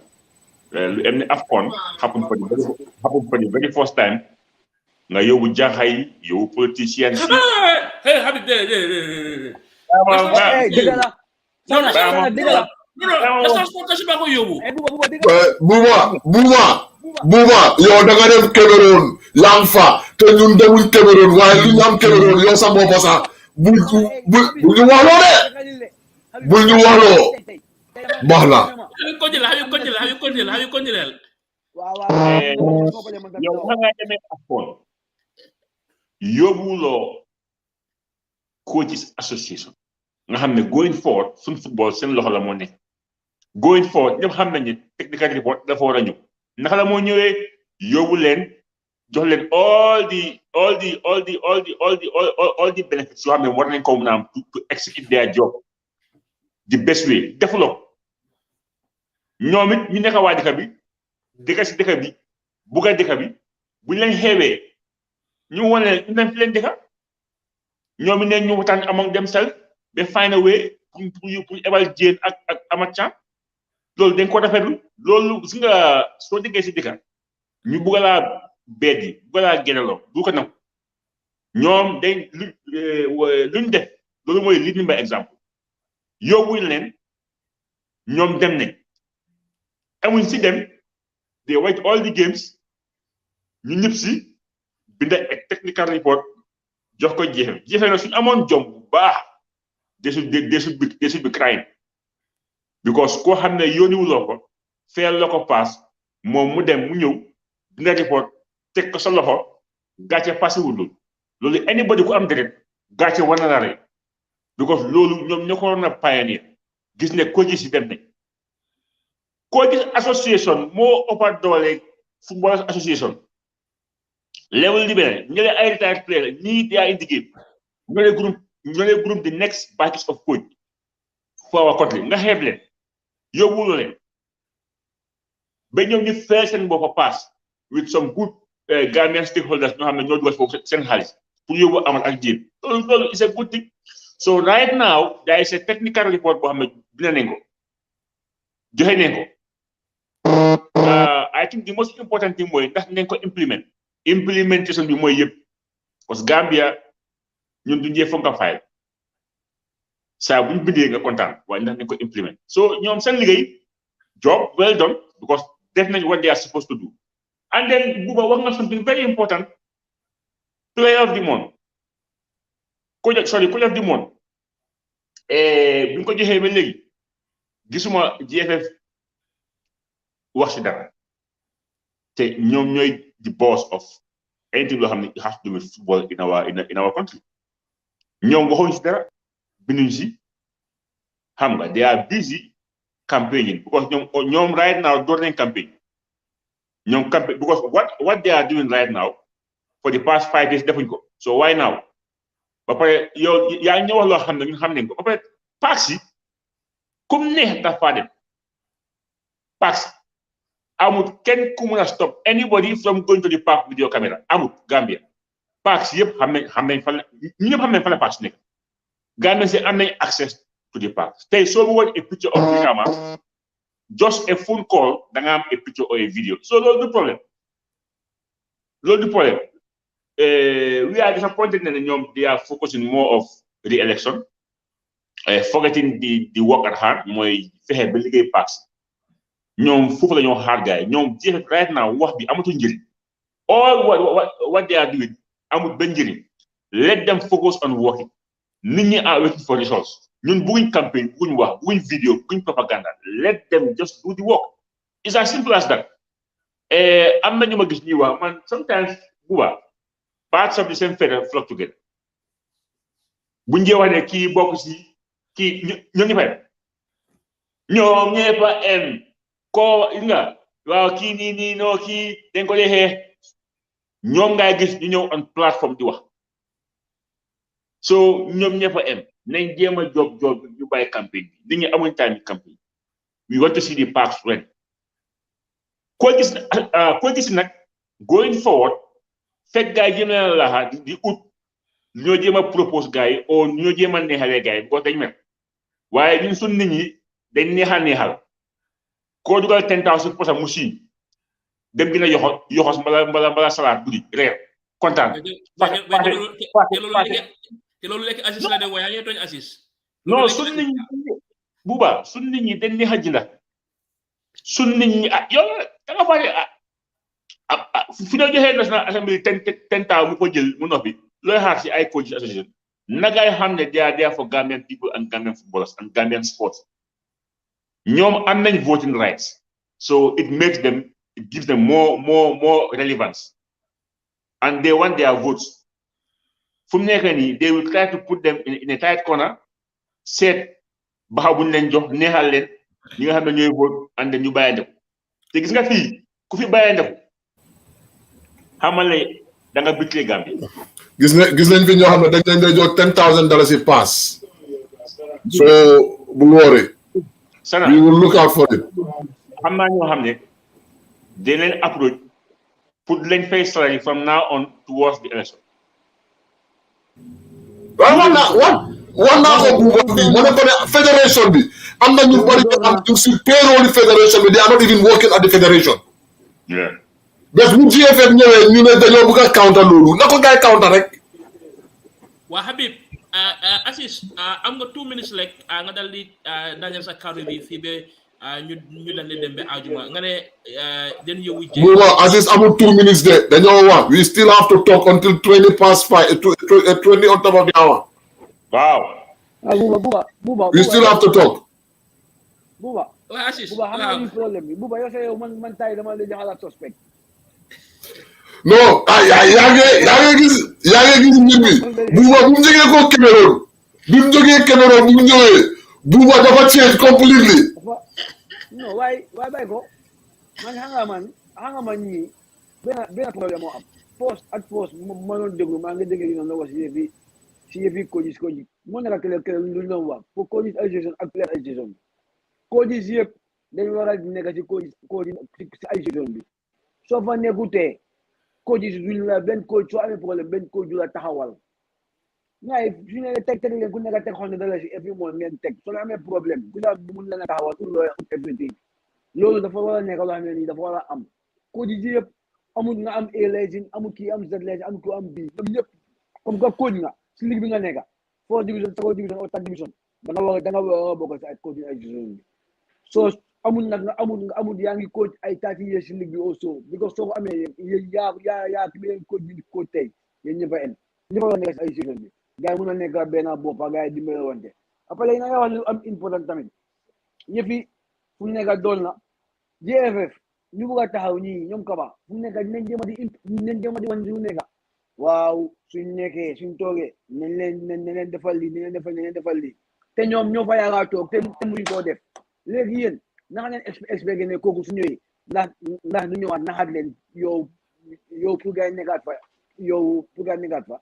Lu am ne AFCON happened for the very first time. Nga yóbbu jaxay yóbbu politicians yi. Hey, Habib, Buba yow da nga dem Cameroon yaa ngi fa te ñun demuñ Cameroon waaye lu ñu am Cameroon yow sa bopp sax bul ñu waxloo de bul ñu waxloo baax na. Yow nga nga demee AFCON yóbbuloo coaches association nga xam ne going forward suñ football seen loxo la moo nekk going forward ñëpp xam nañ ne technical report dafa war a ñëw naka la moo ñëwee yóbbu leen jox leen all the benefits yoo xam ne war nañ ko mën a am to execute their job the best way develop ñoom it ñu nekk waa dëkk bi dëkk si dëkk bi bugga dëkk bi buñ leen xeewee ñu wane leen ñu dem fi leen dëkk ñoom it ne ñu waxtaan among themselves ba find a way pour ebal jéen ak Amathian loolu dañ ko rafetlu loolu si nga soo déggee si dëkk ñu bugg laa beddi bugg laa génneloo du ko nangu ñoom dañ luñ def loolu mooy leading by example yóbbuñ leen ñoom dem nañ amuñ si dem they watch all the games ñu ñëpp si binda a technical report jox ko jeexe na suñu amoon jom bu baax they should be crying because koo xam ne yónniwuloo ko feel la ko paas moom mu dem mu ñëw binda report teg ko sa loxo gàcce passé wul loolu anybody ku am deret gàcce war na la rek because loolu ñoom ñoo ko waroon a pioneer gis ne ko gis si dem nañ ko gis association moo ëppa doole football association level li beneen ñu ay retired player ñii they are in the game ñoo leen group the next batches of coach for our country nga xeeb leen yóbbuloo leen ba ñoom ñu feel seen bopp pass with some good Gambian stakeholders ñoo xam ne ñoo dugal foofu seen xaalis pour yóbbu amal ak jéem loolu is a good thing so right now there is a technical report boo xam ne dina nañ ko joxe nañ ko I think the most important thing mooy ndax nañ ko implementation bi mooy yëpp parce que Gambia ñun duñ jee foog nga fayal saa buñ bindee nga kontaan waaye ndax nañ ko implement so ñoom seen liggéey job well done because def nañ what they are supposed to do and then Buba wax na something very important player of the month coach of the month bi ñu ko joxee ba léegi gisuma GFF wax si dara te ñoom ñooy the boss of anything loo xam ne has to do with football in our country ñoom waxuñ si dara binduñ si xam nga they are busy campaigning because ñoom right now door nañ campagne ñoom campaign because what they are doing right now for the past 5 years defuñ ko so why now ba pare yow yaa ngi wax loo xam ne ñun xam nañ ko ba pare pax yi comme neex dafa dem pax amul kenn ku mun a stop anybody from going to the park with your camera amul Gambia parks yëpp xam nañ fan la ñu ñëpp xam nañ fan la parks nekk Gambia si am nañ access to the park tey soo bëggoon a picture of Brikama just a phone call da nga am a picture or a video so loolu du problème we are disappointed that they are focusing more of the election forgetting the work at hand mooy fexe ba liggéey parks ñoom foofu la ñoo xaar gaay ñoom jeex right now wax bi amatul njëriñ all what they are doing amul benn njëriñ let them focus on working nit ñi are waiting for results ñun bëgguñ campagne bëgguñ wax bëgguñ vidéo bëgguñ propaganda let them just do the work it's as simple as that am na ñu ma gis ñuy wax man sometimes Buba parts of the same feather flock together buñ jee wax ne kii bokk si kii ñoom ñëpp a em ko nga waaw kii nii noo kii dañ ko leexee ñoom ngay gis ñu ñëw on plateforme di wax so ñoom ñëpp a em nañ jéem a job ñu bàyyi campagne bi nit ñi amuñ time campagne we want to see the parks ready ko gis nag going forward fekk gars yi jéem na la di ut ñoo jéem a propose gars yi o ñoo jéem a neexalee gars yi because dañ mel waaye ñun suñ nit ñi dañ neexal koo dugal 10,000 su posa mu siiñ dem dina yoxos mbala salaat guddi reer kontaan te loolu lekk Aziz la de waaye yaa ngi tooñ Aziz non suñ nit ñi buuba suñ nit ñi dañ neex a jënda suñ nit ñi yow da nga fàtte fi ñoo joxee National Assembly 10,000 mu ko jël mu noppi looy xaar si ay coaches association nagay xam ne they are there for Gambian people and Gambian footballers and Gambian sports ñoom am nañ voting rights so it gives them more relevance and they want their votes fu mu nekk nii they will try to put them in a tight corner seet baxa buñ leen jox neexal leen ñi nga xam ne ñooy vote and ñu bàyyi ndeku te gis nga fii ku fi bàyyi ndeku xamal ne da nga bitlee Gambie gis nañ fi ñoo xam ne dañ leen day jox $10,000 pass so bul worry Sana we will look out for it xam naa ñoo xam ne dañ leen approach pour leen fay salary from now on towards the election waaw wax naa ko buuba bi mu ne ko ne fédération bi am na ñu bari ñu am ñu si payroll fédération bi they are not even working at the federation bés bu GFF ñëwee ñu ne dañoo bëgg a counter loolu na ko gaay counter rek waa Habib Aziz am nga 2 minutes rek nga dal di daaneel sa kàddu bi fii ba ñu dal di dem ba ajuma nga ne den yow buuba Aziz amul 2 minutes de dañoo wax we still have to talk until 20 past 5 20 on top of the hour waaw Buba we still have to talk Buba waa Aziz xam nga ni problème bi Buba yow sa yow man tay dama la joxala suspect non yaa ngi gis mbir mi buuba bu mu jógee ko Cameroon bu mu jógee Cameroon bu mu ñëwee buuba dafa change completely non waaye bay ko man xam nga man ñii benn problème moo am poste ma doon déglu maa ngi dégg ñu la wax si yëfi coaches mu nekk kële lu ñu wax pour coaches association ak player association bi coaches yëpp dañu war a nekk si coaches si association bi soo fa nekkutee coaches duñu la benn coach soo amee problème benn coach du la taxawal ñaay su ñu teg leen ku nekk teg $100 every month ngeen teg soo amee problème ku la mun la taxawal pour looy everything loolu dafa war a nekk loo xam ne nii dafa war a am coaches yëpp amul nga am A legend amul kii am Z legend amul kii am B ñoom ñëpp comme que coach nga si ligue bi nga nekk 4th division 2nd division ou 3rd division da nga war a bokk si ay coach ay division bi so amul nag nga amul yaa ngi coach ay 30 years si ligue bi also because soo ko amee yaa ki beneen coach bi coach tey yéen ñëpp a en ñëpp a war a nekk si ay division bi gars yi mën a nekk benn boppa gars yi dimbale wante après léegi nga wax lu am important tamit ñëpp yi fu mu nekk doon na GFF ñu bëgg a taxaw ñii ñoom kaba fu mu nekk dinañ jéem a di wan ñu nekk waaw suñ nekkee suñ toogee nañ leen defal lii nañ leen defal lii te ñoom ñoo fa yàgg a toog te muñ koo def léegi yéen naka leen expecté ne kooku su ñëwee ndax du ñëwaat naxaat leen yow pour gars yi nekkaat fa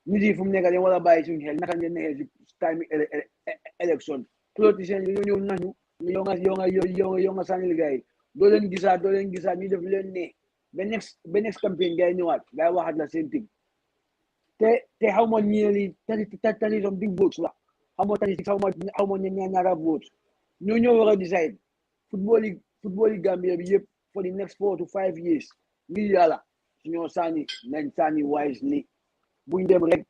nit yi fu mu nekk dañ war a bàyyi suñu xel naka ngeen nekkee si time élection politicien yi ñoo ñëw nañu yow nga sànni gars yi doo leen gisaat ñu def leen ne ba next campagne gars yi ñëwaat gars yi waxaat la seen thing te xaw ma ñeeli tani som big votes la xaw ma ñaara votes ñoo war a decide football yi Gambia bi yëpp for the next 4 to 5 years ngir yàlla suñoo sànni nañ sànni wisely buñ dem rek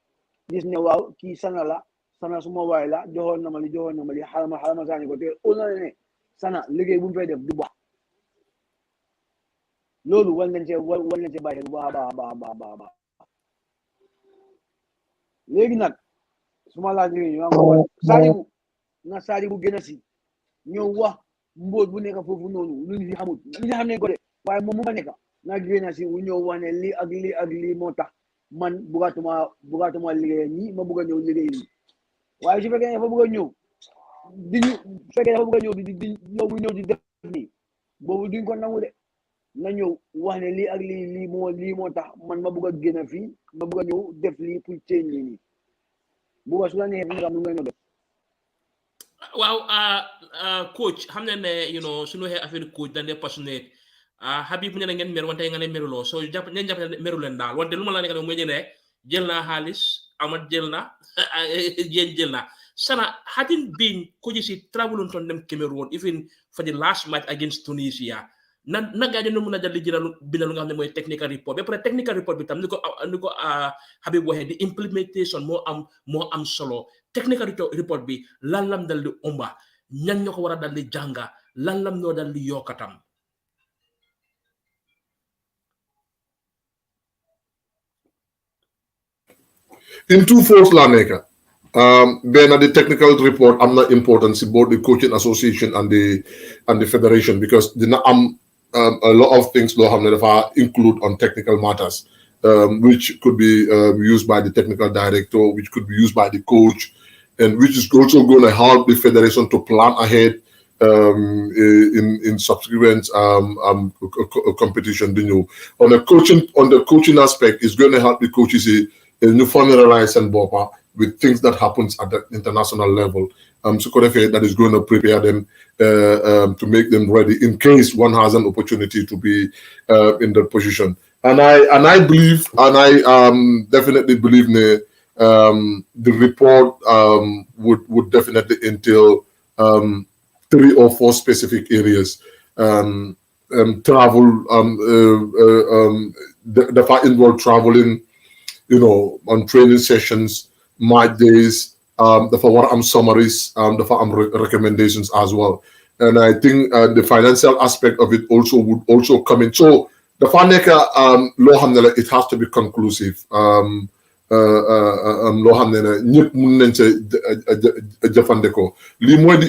gis ne waaw kii sana suma waay la joxoon na ma li xarama sànni ko te ona ne sana liggéey bu mu fay def du baax loolu war nañ see bàyyi bu baax a baax léegi nag suma laaj ñu am Sadibou gën a si ñëw wax mbóot bu nekk foofu noonu lu ñu xamul ñu xam ne ko de waaye moom mu fa nekk na gën a si wu ñëw wax ne lii ak lii moo tax man bugaatuma liggéey nii ma bëgg a ñëw liggéey nii waaye su fekkee dafa bëgg a ñëw di def nii boobu duñ ko nangu de na ñëw wax ne lii ak lii moo tax man ma bëgg a génn fii ma bëgg a ñëw def lii pour change lii nii bu su la neexee fi nga xam ne def waaw coach xam ne suñu waxee affaire coach dañ dee passionné Habib mu ne ngeen mer wante nga ne meruloo so jàpp ngeen jàpp ne meru leen daal wante lu ma la nekk mooy ñu ne jël naa xaalis Amat jël na yéen jël na Sana hadn't been coaches traveling to them Cameroon even for the last match against Tunisia na gañu no mëna dal jël bindal nga xamne moy technical report be pare technical report bi tam niko Habib waxe di implementation mo am solo technical report bi lan lam dal di umba ñan ñoko wara dal di janga lan lam no dal di yokatam in two folds la nekk the technical report am na importance both the coaching association and the federation because dina am a lot of things loo xam ne dafa include on technical matters which could be used by the technical director, which could be used by the coach, and which is also going to help the federation to plan ahead in subsequent competition. On the coaching aspect, it's going to help the coaches new familiarize and bopper with things that happens at the international level. So that is going to prepare them to make them ready in case one has an opportunity to be in that position. And I believe, and I definitely believe the report would definitely entail 3 or 4 specific areas. Travel, the part involved traveling, on training sessions, match days, the for summaries, the for recommendations as well. And I think the financial aspect of it also would also come in. So the Faneka law it has to be conclusive. The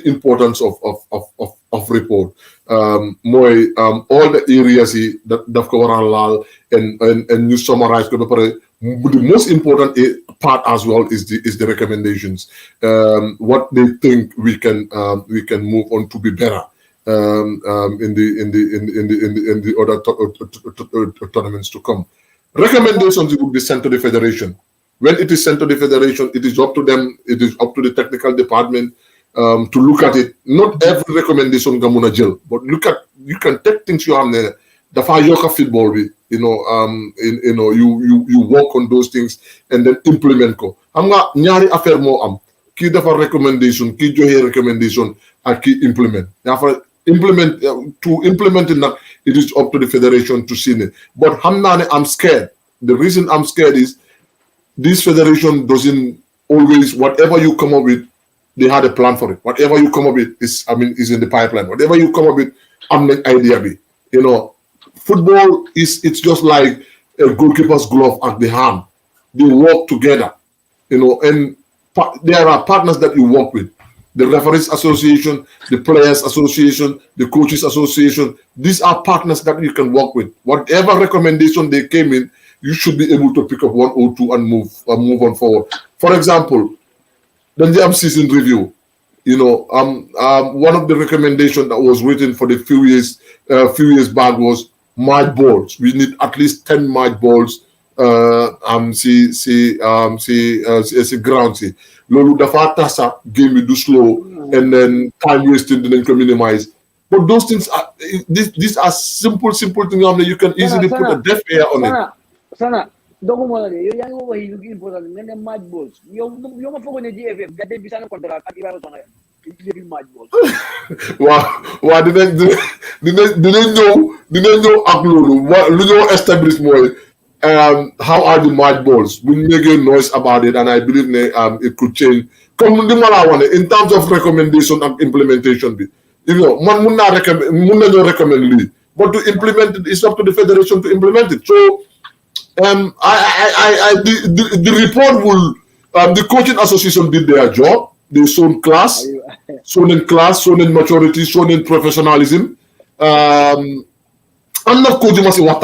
importance of report. All the areas that cover and you summarize. The most important part as well is the recommendations. What they think we can move on to be better in the other tournaments to come. Recommendations will be sent to the federation. When it is sent to the federation, it is up to them. It is up to the technical department to look at it. Not every recommendation gamuna gel, but you can take things you have there. The far yoka football, you work on those things and then implement ko. Amga nyari affaire mo ki dafa recommendation, ki joxe recommendation, and ki implement. To implement it, it is up to the federation to see it. But I'm scared. The reason I'm scared is this federation doesn't always, whatever you come up with, they had a plan for it. Whatever you come up with is in the pipeline. Whatever you come up with, I'm the idea be. Football it's just like a goalkeeper's glove at the hand. They work together, and there are partners that you work with. The Referees Association, the Players Association, the Coaches Association. These are partners that you can work with. Whatever recommendation they came in, you should be able to pick up 1 or 2 and move on forward. For example, the JAM season review. One of the recommendations that was written for the few years back was match balls. We need at least 10 match balls. Ground. Lolu dafa tasa game we do slow and then time wasting then can minimize. But those things are these are simple things that you can easily put a deaf ear on it. Sana, dogo mo lang yo yang ko hilig important ngene match balls. Yo mafogo ne GFF gade bisa na contract at iba ko na match balls. Wa dinañ ñëw ak lolu lu ñëw establish mooy how are the match balls? We make a noise about it, and I believe it could change. In terms of recommendation and implementation, man recommend it, but to implement it, it's up to the federation to implement it. So, the report will. The coaching association did their job. They shown class, shown in maturity, shown in professionalism. I'm not coaching myself.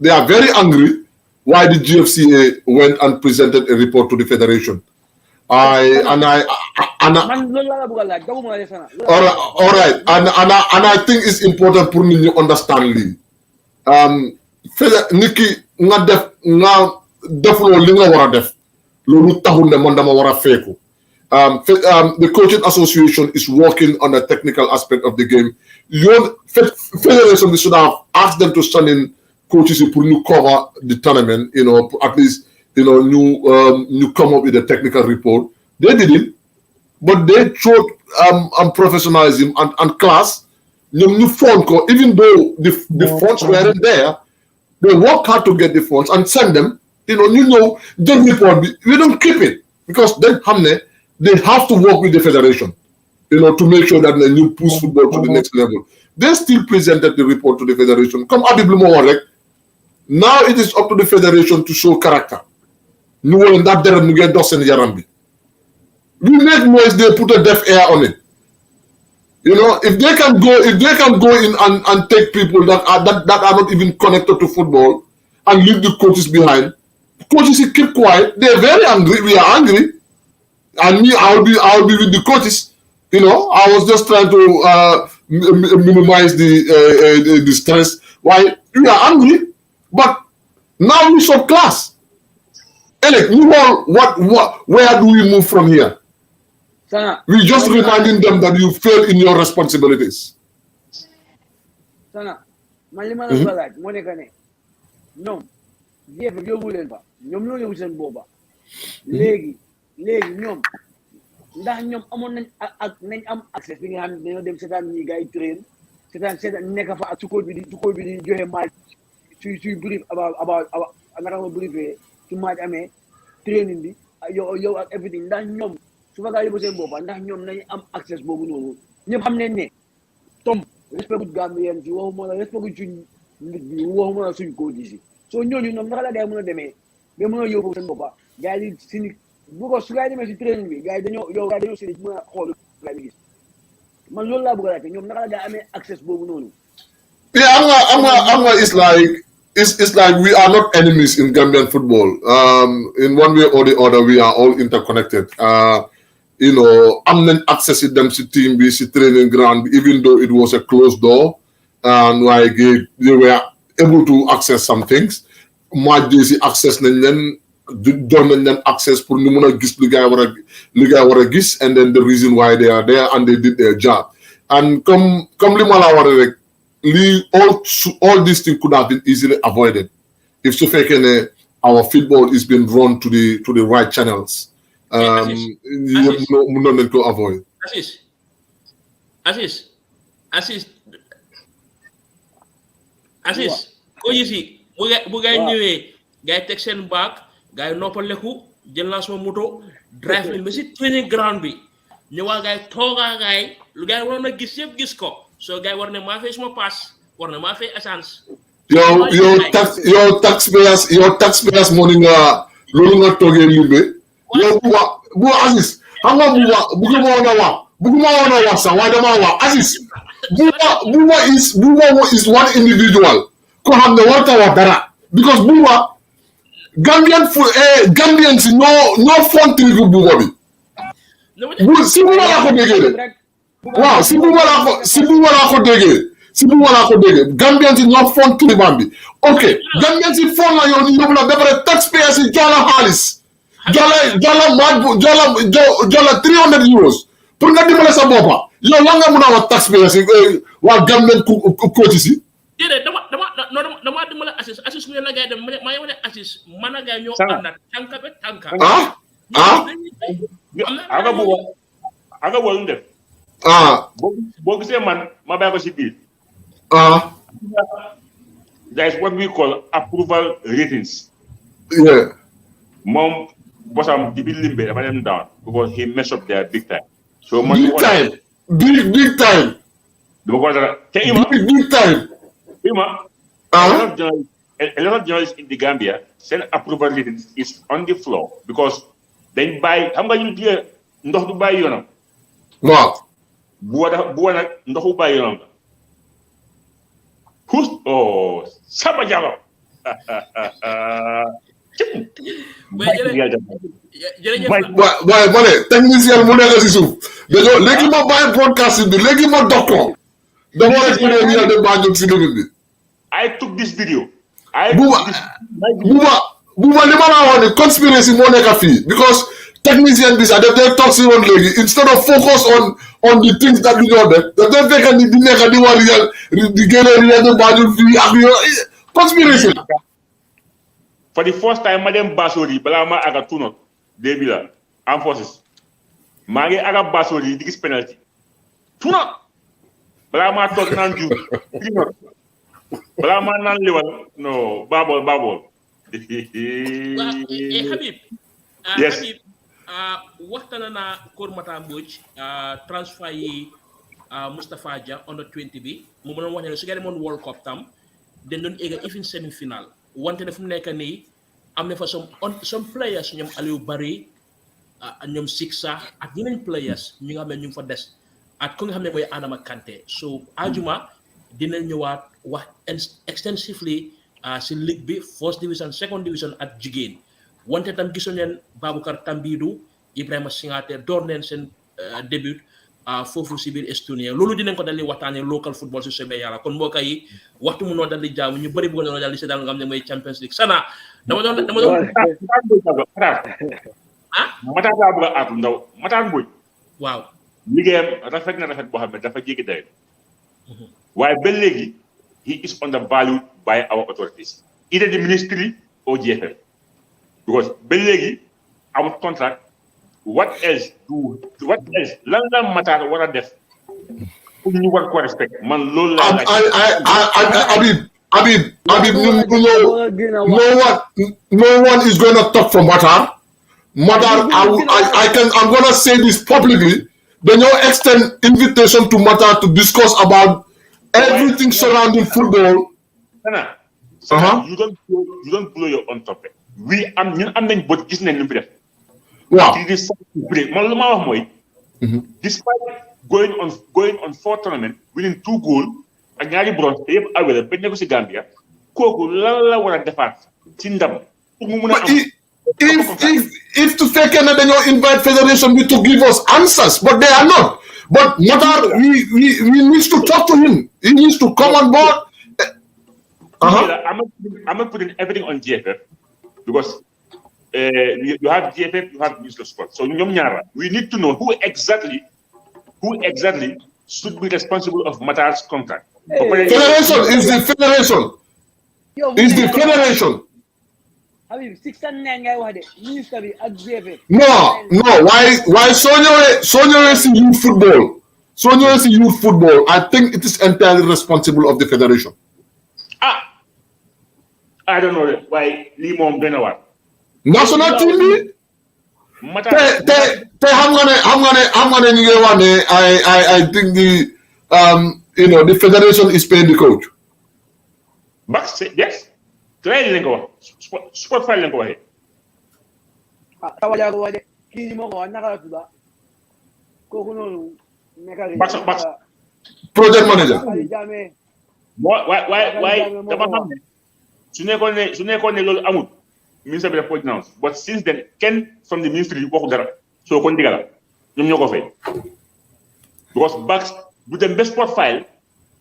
They are very angry why the GFCA went and presented a report to the federation. All right, and I think it's important for me to understand Lee. Niki nga def lo li nga wara def lolu taxul ne man dama wara feku The coaching association is working on the technical aspect of the game. Your federation should have asked them to send in coaches who cover the tournament. At least you come up with a technical report. They didn't, but they showed professionalism and class. New phone call, even though the funds weren't there, they work hard to get the funds and send them. The report. We don't keep it because then they have to work with the federation, to make sure that they push football to the next level. They still presented the report to the federation. Come at the Blue Morek. Now it is up to the federation to show character. We make noise, they put a deaf ear on it. If they can go in and take people that are not even connected to football and leave the coaches behind, coaches keep quiet. They're very angry. We are angry. And me, I'll be with the coaches. I was just trying to minimize the stress. Why? We are angry, but now we show class. Alec, where do we move from here? We just reminding them that you failed in your responsibilities. Sana, malima la balat, mo ne kane. No, dia fa yobu len ba. Ñom ñoo yobu sen boba. Legi ñom ndax ñom amon nañ am access bi nga xam dañu dem setan ñi gaay train, setan nekk fa ak tukol bi di joxe match ci brief about naka mo briefé ci match amé training bi yow ak everything ndax ñom su fa gaay yobu sen boba ndax ñom nañ am access bobu nonu ñepp xam nañ ne tom respect Gambien ci waxuma la respect ci nit bi waxuma la suñ ko gisi so ñooñu ñoom naka la gaay mëna démé ba mëna yóbbu seen boppa gaay yi sini bu ko su gaay demee si training bi gaay dañoo sini mëna xool gaay bi gis man loolu laa bëgg a laajte ñoom naka la gaay amee access boobu noonu. Yeah, I'm it's like we are not enemies in Gambian football. In one way or the other, we are all interconnected. I'm not accessing them to team B, to training ground, even though it was a closed door, and they were able to access some things. My days access them, don't them access for numuna gis liga wara gis, and then the reason why they are there and they did their job. And come limala wara all these things could have been easily avoided if so our football is being run to the right channels. To avoid. Assis. Ko yisi bu gaay ñëwé gaay tek seen baak gaay noppaleku jël na sama moto drive leen ba ci training ground bi ñëwa gaay toga gaay lu gaay waroon na gis yëpp gis ko so gaay war ne maa fay suma pass war na maa fay essence your taxpayers money nga loolu nga toogee limbe yow bu Aziz xam nga bëgguma woon a wax sax waaye dama wax Aziz Buba is one individual ko xam ne warta wax dara because Buba Gambians ñoo fontri ko Buba bi si Buba laa ko déggee de waaw si Buba laa ko déggee Gambians ñoo fontri bam bi ok Gambians fon la yow ni yóbbu la ba pare taxpayers yi jox la xaalis jola 300 euros pour nga dimbale sa boppa yow la nga mën a wax taxpayers yi waa Gambian coach si déedéet dama dimbale Assis ñu la gaay dem ma yow ne Assis man a gaay ñoo àndat tànka be tànka aga bo ñu def boo gisee man ma bàyyi ko si biir there is what we call approval ratings. Yeah. Mom bosam di bi limbe dafa dem down because he messed up there big time. So big time. Big time. Big time. A lot of journalists in the Gambia send approval ratings is on the floor because they buy xam nga ñu di ndox du bàyyi yoonam. Waaw. bu nag ndox bu bàyyi yoonam. Samba Diallo. waaye ma ne technicien mu nekk si suuf dañoo léegi ma bàyyi podcast bi léegi ma dox ko dama war a jëlee ñu dem ba jóg si dëgg bi. I took this video. Buba li ma la wax ne conspiracy moo nekk fii because technician bi sax daf dee toog si woon léegi instead of focus on the things that we know def daf dee fekk ni di nekk di war di génne di Banjul fii ak yooyu conspiration. For the first time ma dem Basori balaa ma aga tunot début la am forces maa ngi aga Basori di gis penalty tunot balaa maa toog naan ju tunot balaa maa naan liwal no babol Habib yes Habib waxtaan naa Kor Mata Mbodj transfer yi Moustapha Dia under 20 bi mu mënoon wax ne su ngeen demoon World Cup tam dañ doon egg even semi final wante ne fu mu nekk nii am na fa some players ñoom Aliou Barry ñoom Sixa ak ñeneen players ñu nga xam ne ñu ngi fa des ak ku nga xam ne mooy Adama Kanté so ajuma dina ñëwaat wax extensively si ligue bi first division second division ak jigéen wante tam gisoon neen Baboucarr Tambidou Ibrahima Singate door neen seen début foofu si biir Estonia loolu dinañ ko dal di waxtaanee local football si soobee yàlla kon mbokk yi waxtu mu noonu dal di jaamu ñu bëri bëgg na dal di seetaan nga xam ne mooy Champions League Sana dama doon Matar laa bëgg a aatu ndaw Matar Mbodj waaw liggéeyam rafet na rafet boo xam ne dafa jéggi dayo waaye ba léegi he is undervalued by our authorities either the ministry or GFF because ba léegi amul contract what else lan la Matar war a def pour ñu war ko respect man loolu la Habib no one is going to talk for Matar. I'm going to say this publicly. They now extend invitation to Matar to discuss about everything surrounding football. You don't blow your own topic. ñun am nañ bot gis nañ lu mu def. Wow. Man lu ma wax mooy. Despite going on 4 tournament, winning 2 goals ak ñaari bronze te yëpp awele ba nekk si Gambia kooku lan la war a defaat ci ndam pour mu mun a am. If to fake and then you invite Federation to give us answers, but they are not. But Matar, we need to talk to him. He needs to come on board. I'm not putting everything on GFF because you have GFF, you have Minister of Sport. So we need to know who exactly should be responsible of Matar's contract. Federation is the federation. Is the federation. Habib 609 ngay wax de ministre bi ak GFF. No. Why Sonia is youth football? Sonia is youth football. I think it is entirely responsible of the federation. I don't know why lii moom benn waar. National team bi. te xam nga ne ñu ngi wax ne I think the federation is paying the coach. Yes. Trail lañ ko wax sport file lañ ko waxee. Tawaja ko wax de kii moo ko wax naka la tudda kooku noonu Bax project manager. waaye dama xam ne su nekkoon ne loolu amul ministre bi daf ko denounce but since then kenn from the ministry waxu dara soo ko ndigala ñoom ñoo ko fay because Bax bu dem ba sport file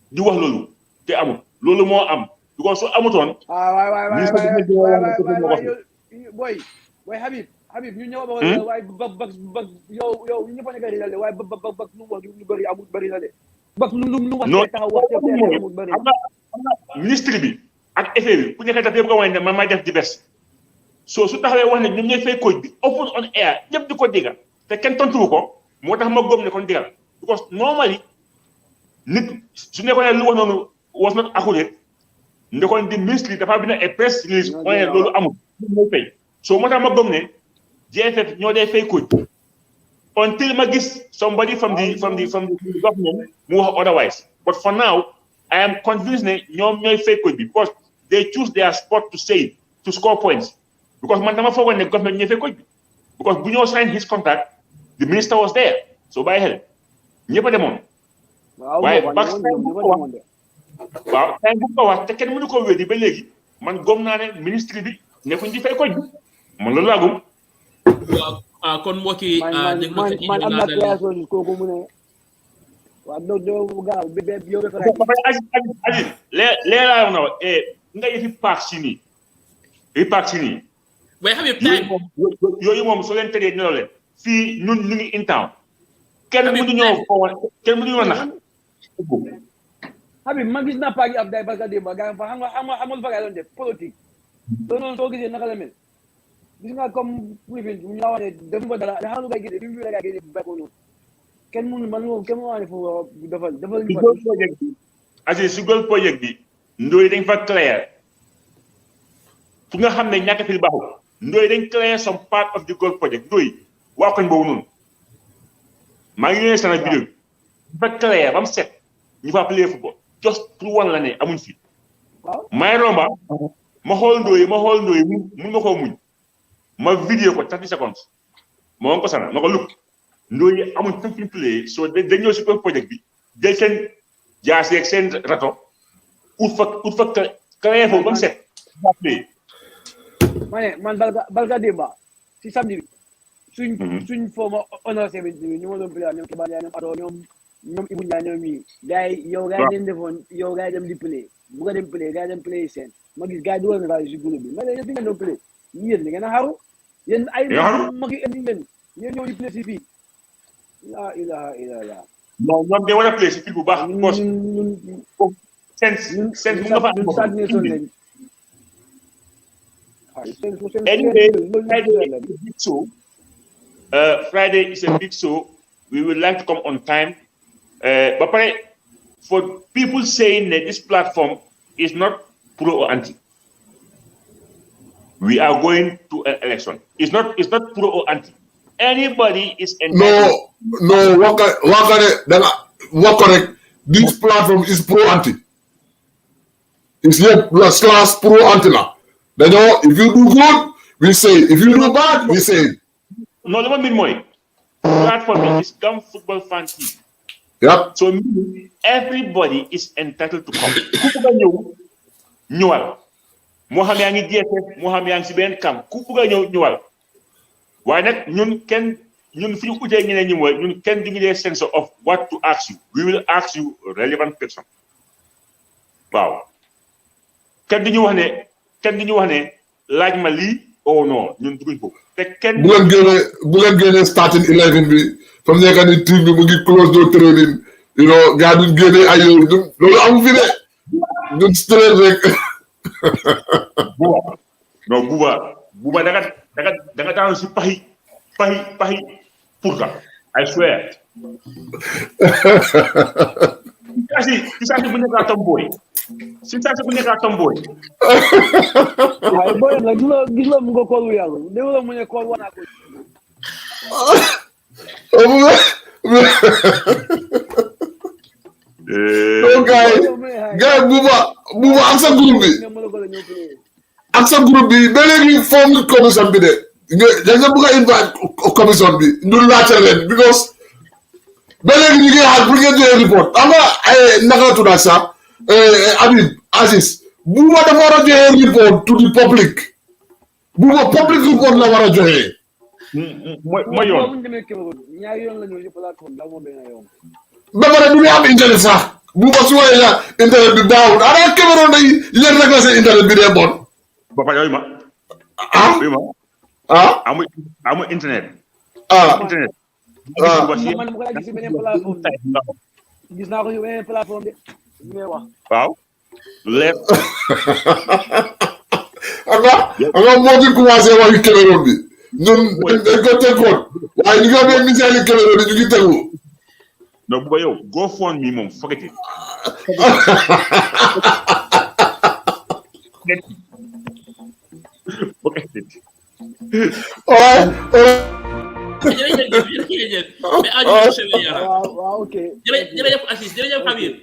di wax loolu te amul loolu moo am. Because so amutoon. Boy Habib ñu ñëw ba waaye Bax yow ñu ñëpp a nekk di waaye Bax lu wax lu bëri amul bëri na de Bax lu wax taxaw wax amul bëri. Ministre bi ak effet bi ku nekk daf yëpp nga wax ne man may def di bes so su taxawee wax ne ñoom ñooy fay coach bi open on air ñëpp di ko digga te kenn tontuwu ko moo tax ma góom ne kon digga because normally nit su nekkoon ne lu wax noonu was not accurate ndekoon di ministre dafa bind a press release mooy loolu amul ñooy fay so moo tax ma gëm ne GFF ñoo dee fay coach until ma gis somebody from the government mu wax otherwise but for now I am convinced ne ñoom ñooy fay coach bi because they choose their sport to score points because man dama foogoon ne government ñooy fay coach bi because bu ñoo sign his contract the minister was there so bàyyi xel ñëpp a demoon waaye Bax waaw tey bu ko wax te kenn mënu ko wéddi ba léegi man gom naa ne ministre bi nekkuñ di fay coach bi man loolu laa gëm. waaw kon mbokk yi dégg nga man am na création kooku mu ne waaw doo gaaw yow dafa leeraaw na nga yëfi paak si nii waaye Habib time yooyu moom soo leen tëddee nelaw leen fii ñun ñu ngi in town kenn mënu ñoo nax Habib man gis naa paa gi ab day barka démba gaa fa xam nga lu fa gaa doon def politique soo noonu soo gisee naka la mel gis nga comme privin ñu la wax ne def nga dara xam lu gaa génne bi mu la gaa génne ba ko noonu kenn mënu wax ne foofu defal si goal project bi ndooy dañ fa clair fu nga xam ne ñàkk fi baaxul ndooy dañ clair some part of the goal project ndooy waa koñ boobu noonu maa ngi yónnee sana vidéo dafa clair ba mu set ñu fa play football just pour wan la ne amuñ fi may romba ma xool ndooy mun ma koo muñ ma vidéo ko 30 secondes ma woon ko sana ma ko look ndooy amuñ tam fi play so dañ ñëw si goal project bi jël seen jaasi ak seen rato ut fa clair foofu ba mu set fa play man balka démba si samedi bi suñ former honor 17 ñu ma doon play ñoom Kiba ñoom Ado ñoom Ibou Ndiaye ñoom yi gars yi yow gars yi dem defoon yow gars yi dem di play bu nga dem play gars yi dem play seen ma gis gars yi dugal na si groupe bi ma ne yéen doon play yéen da ngeen a xaru yéen ay mag yi indi ngeen yéen ñëw di play si fii la ilaha illallah non ñoom de war a play si fii bu baax seen mu nga fa anyway Friday is a big show. We would like to come on time. But for people saying that this platform is not pro or anti, we are going to an election. It's not pro or anti. Anybody is entitled. No. What correct? This platform is pro anti. It's not slash pro anti now. If you do good, we say. If you do bad, we say. No, the mean more. Platform is Gum Football Fan TV. Yep. So everybody is entitled to come. Kupuga ñëwal. Mo xam yaa ngi DSS, mo xam yaa ngi si benn camp. Kupuga ñëwal. Waaye nag ñun fi ñu utee ñeneen ñi mooy ñun kenn duñu dee sense of what to ask you. We will ask you relevant question. Waaw. Kenn duñu wax ne laaj ma lii oh non ñun duguñ ko. bu leen génnee starting 11 bi fa mu nekk nii team bi mu ngi close door training gars duñ génnee ay yow loolu amu fi de ñun straight rek. buba da nga daanu si paxi pour ka I swear. si saa si bu nekk a tomboy ay boy la gis la mu nga kool wu yàlla de wala mu ne kool wana ko gars buba ak sa groupe bi ba léegi form commission bi de nga bëgg a invite commission bi ñu laajte leen because ba léegi ñu ngi xaar pour ngeen joxe report xam nga naka la tuddaat sax Habib Aziz buba dafa war a joxe report to the public buba public report la war a joxe. mooy yoon ñaari yoon la ñu ci plateforme da mo benn yoon ba pare du ñu am internet sax buba su waye la internet bi daawul ana Cameroun day yéen rek la seen internet bi dee bon. ba pare yooyu ma amu internet internet man ko gis beneen plateforme gis naa ko ci beneen plateforme de ngay wax waaw leer anga moo di commencé waxi Cameroun bi ñun dañ ko teggoon waaye ñu nga bee misaali Cameroun ñu ngi tegu non bu ko yow GoFundMe moom forget it jërëjëf waaw ok jërëjëf Aziz jërëjëf Habib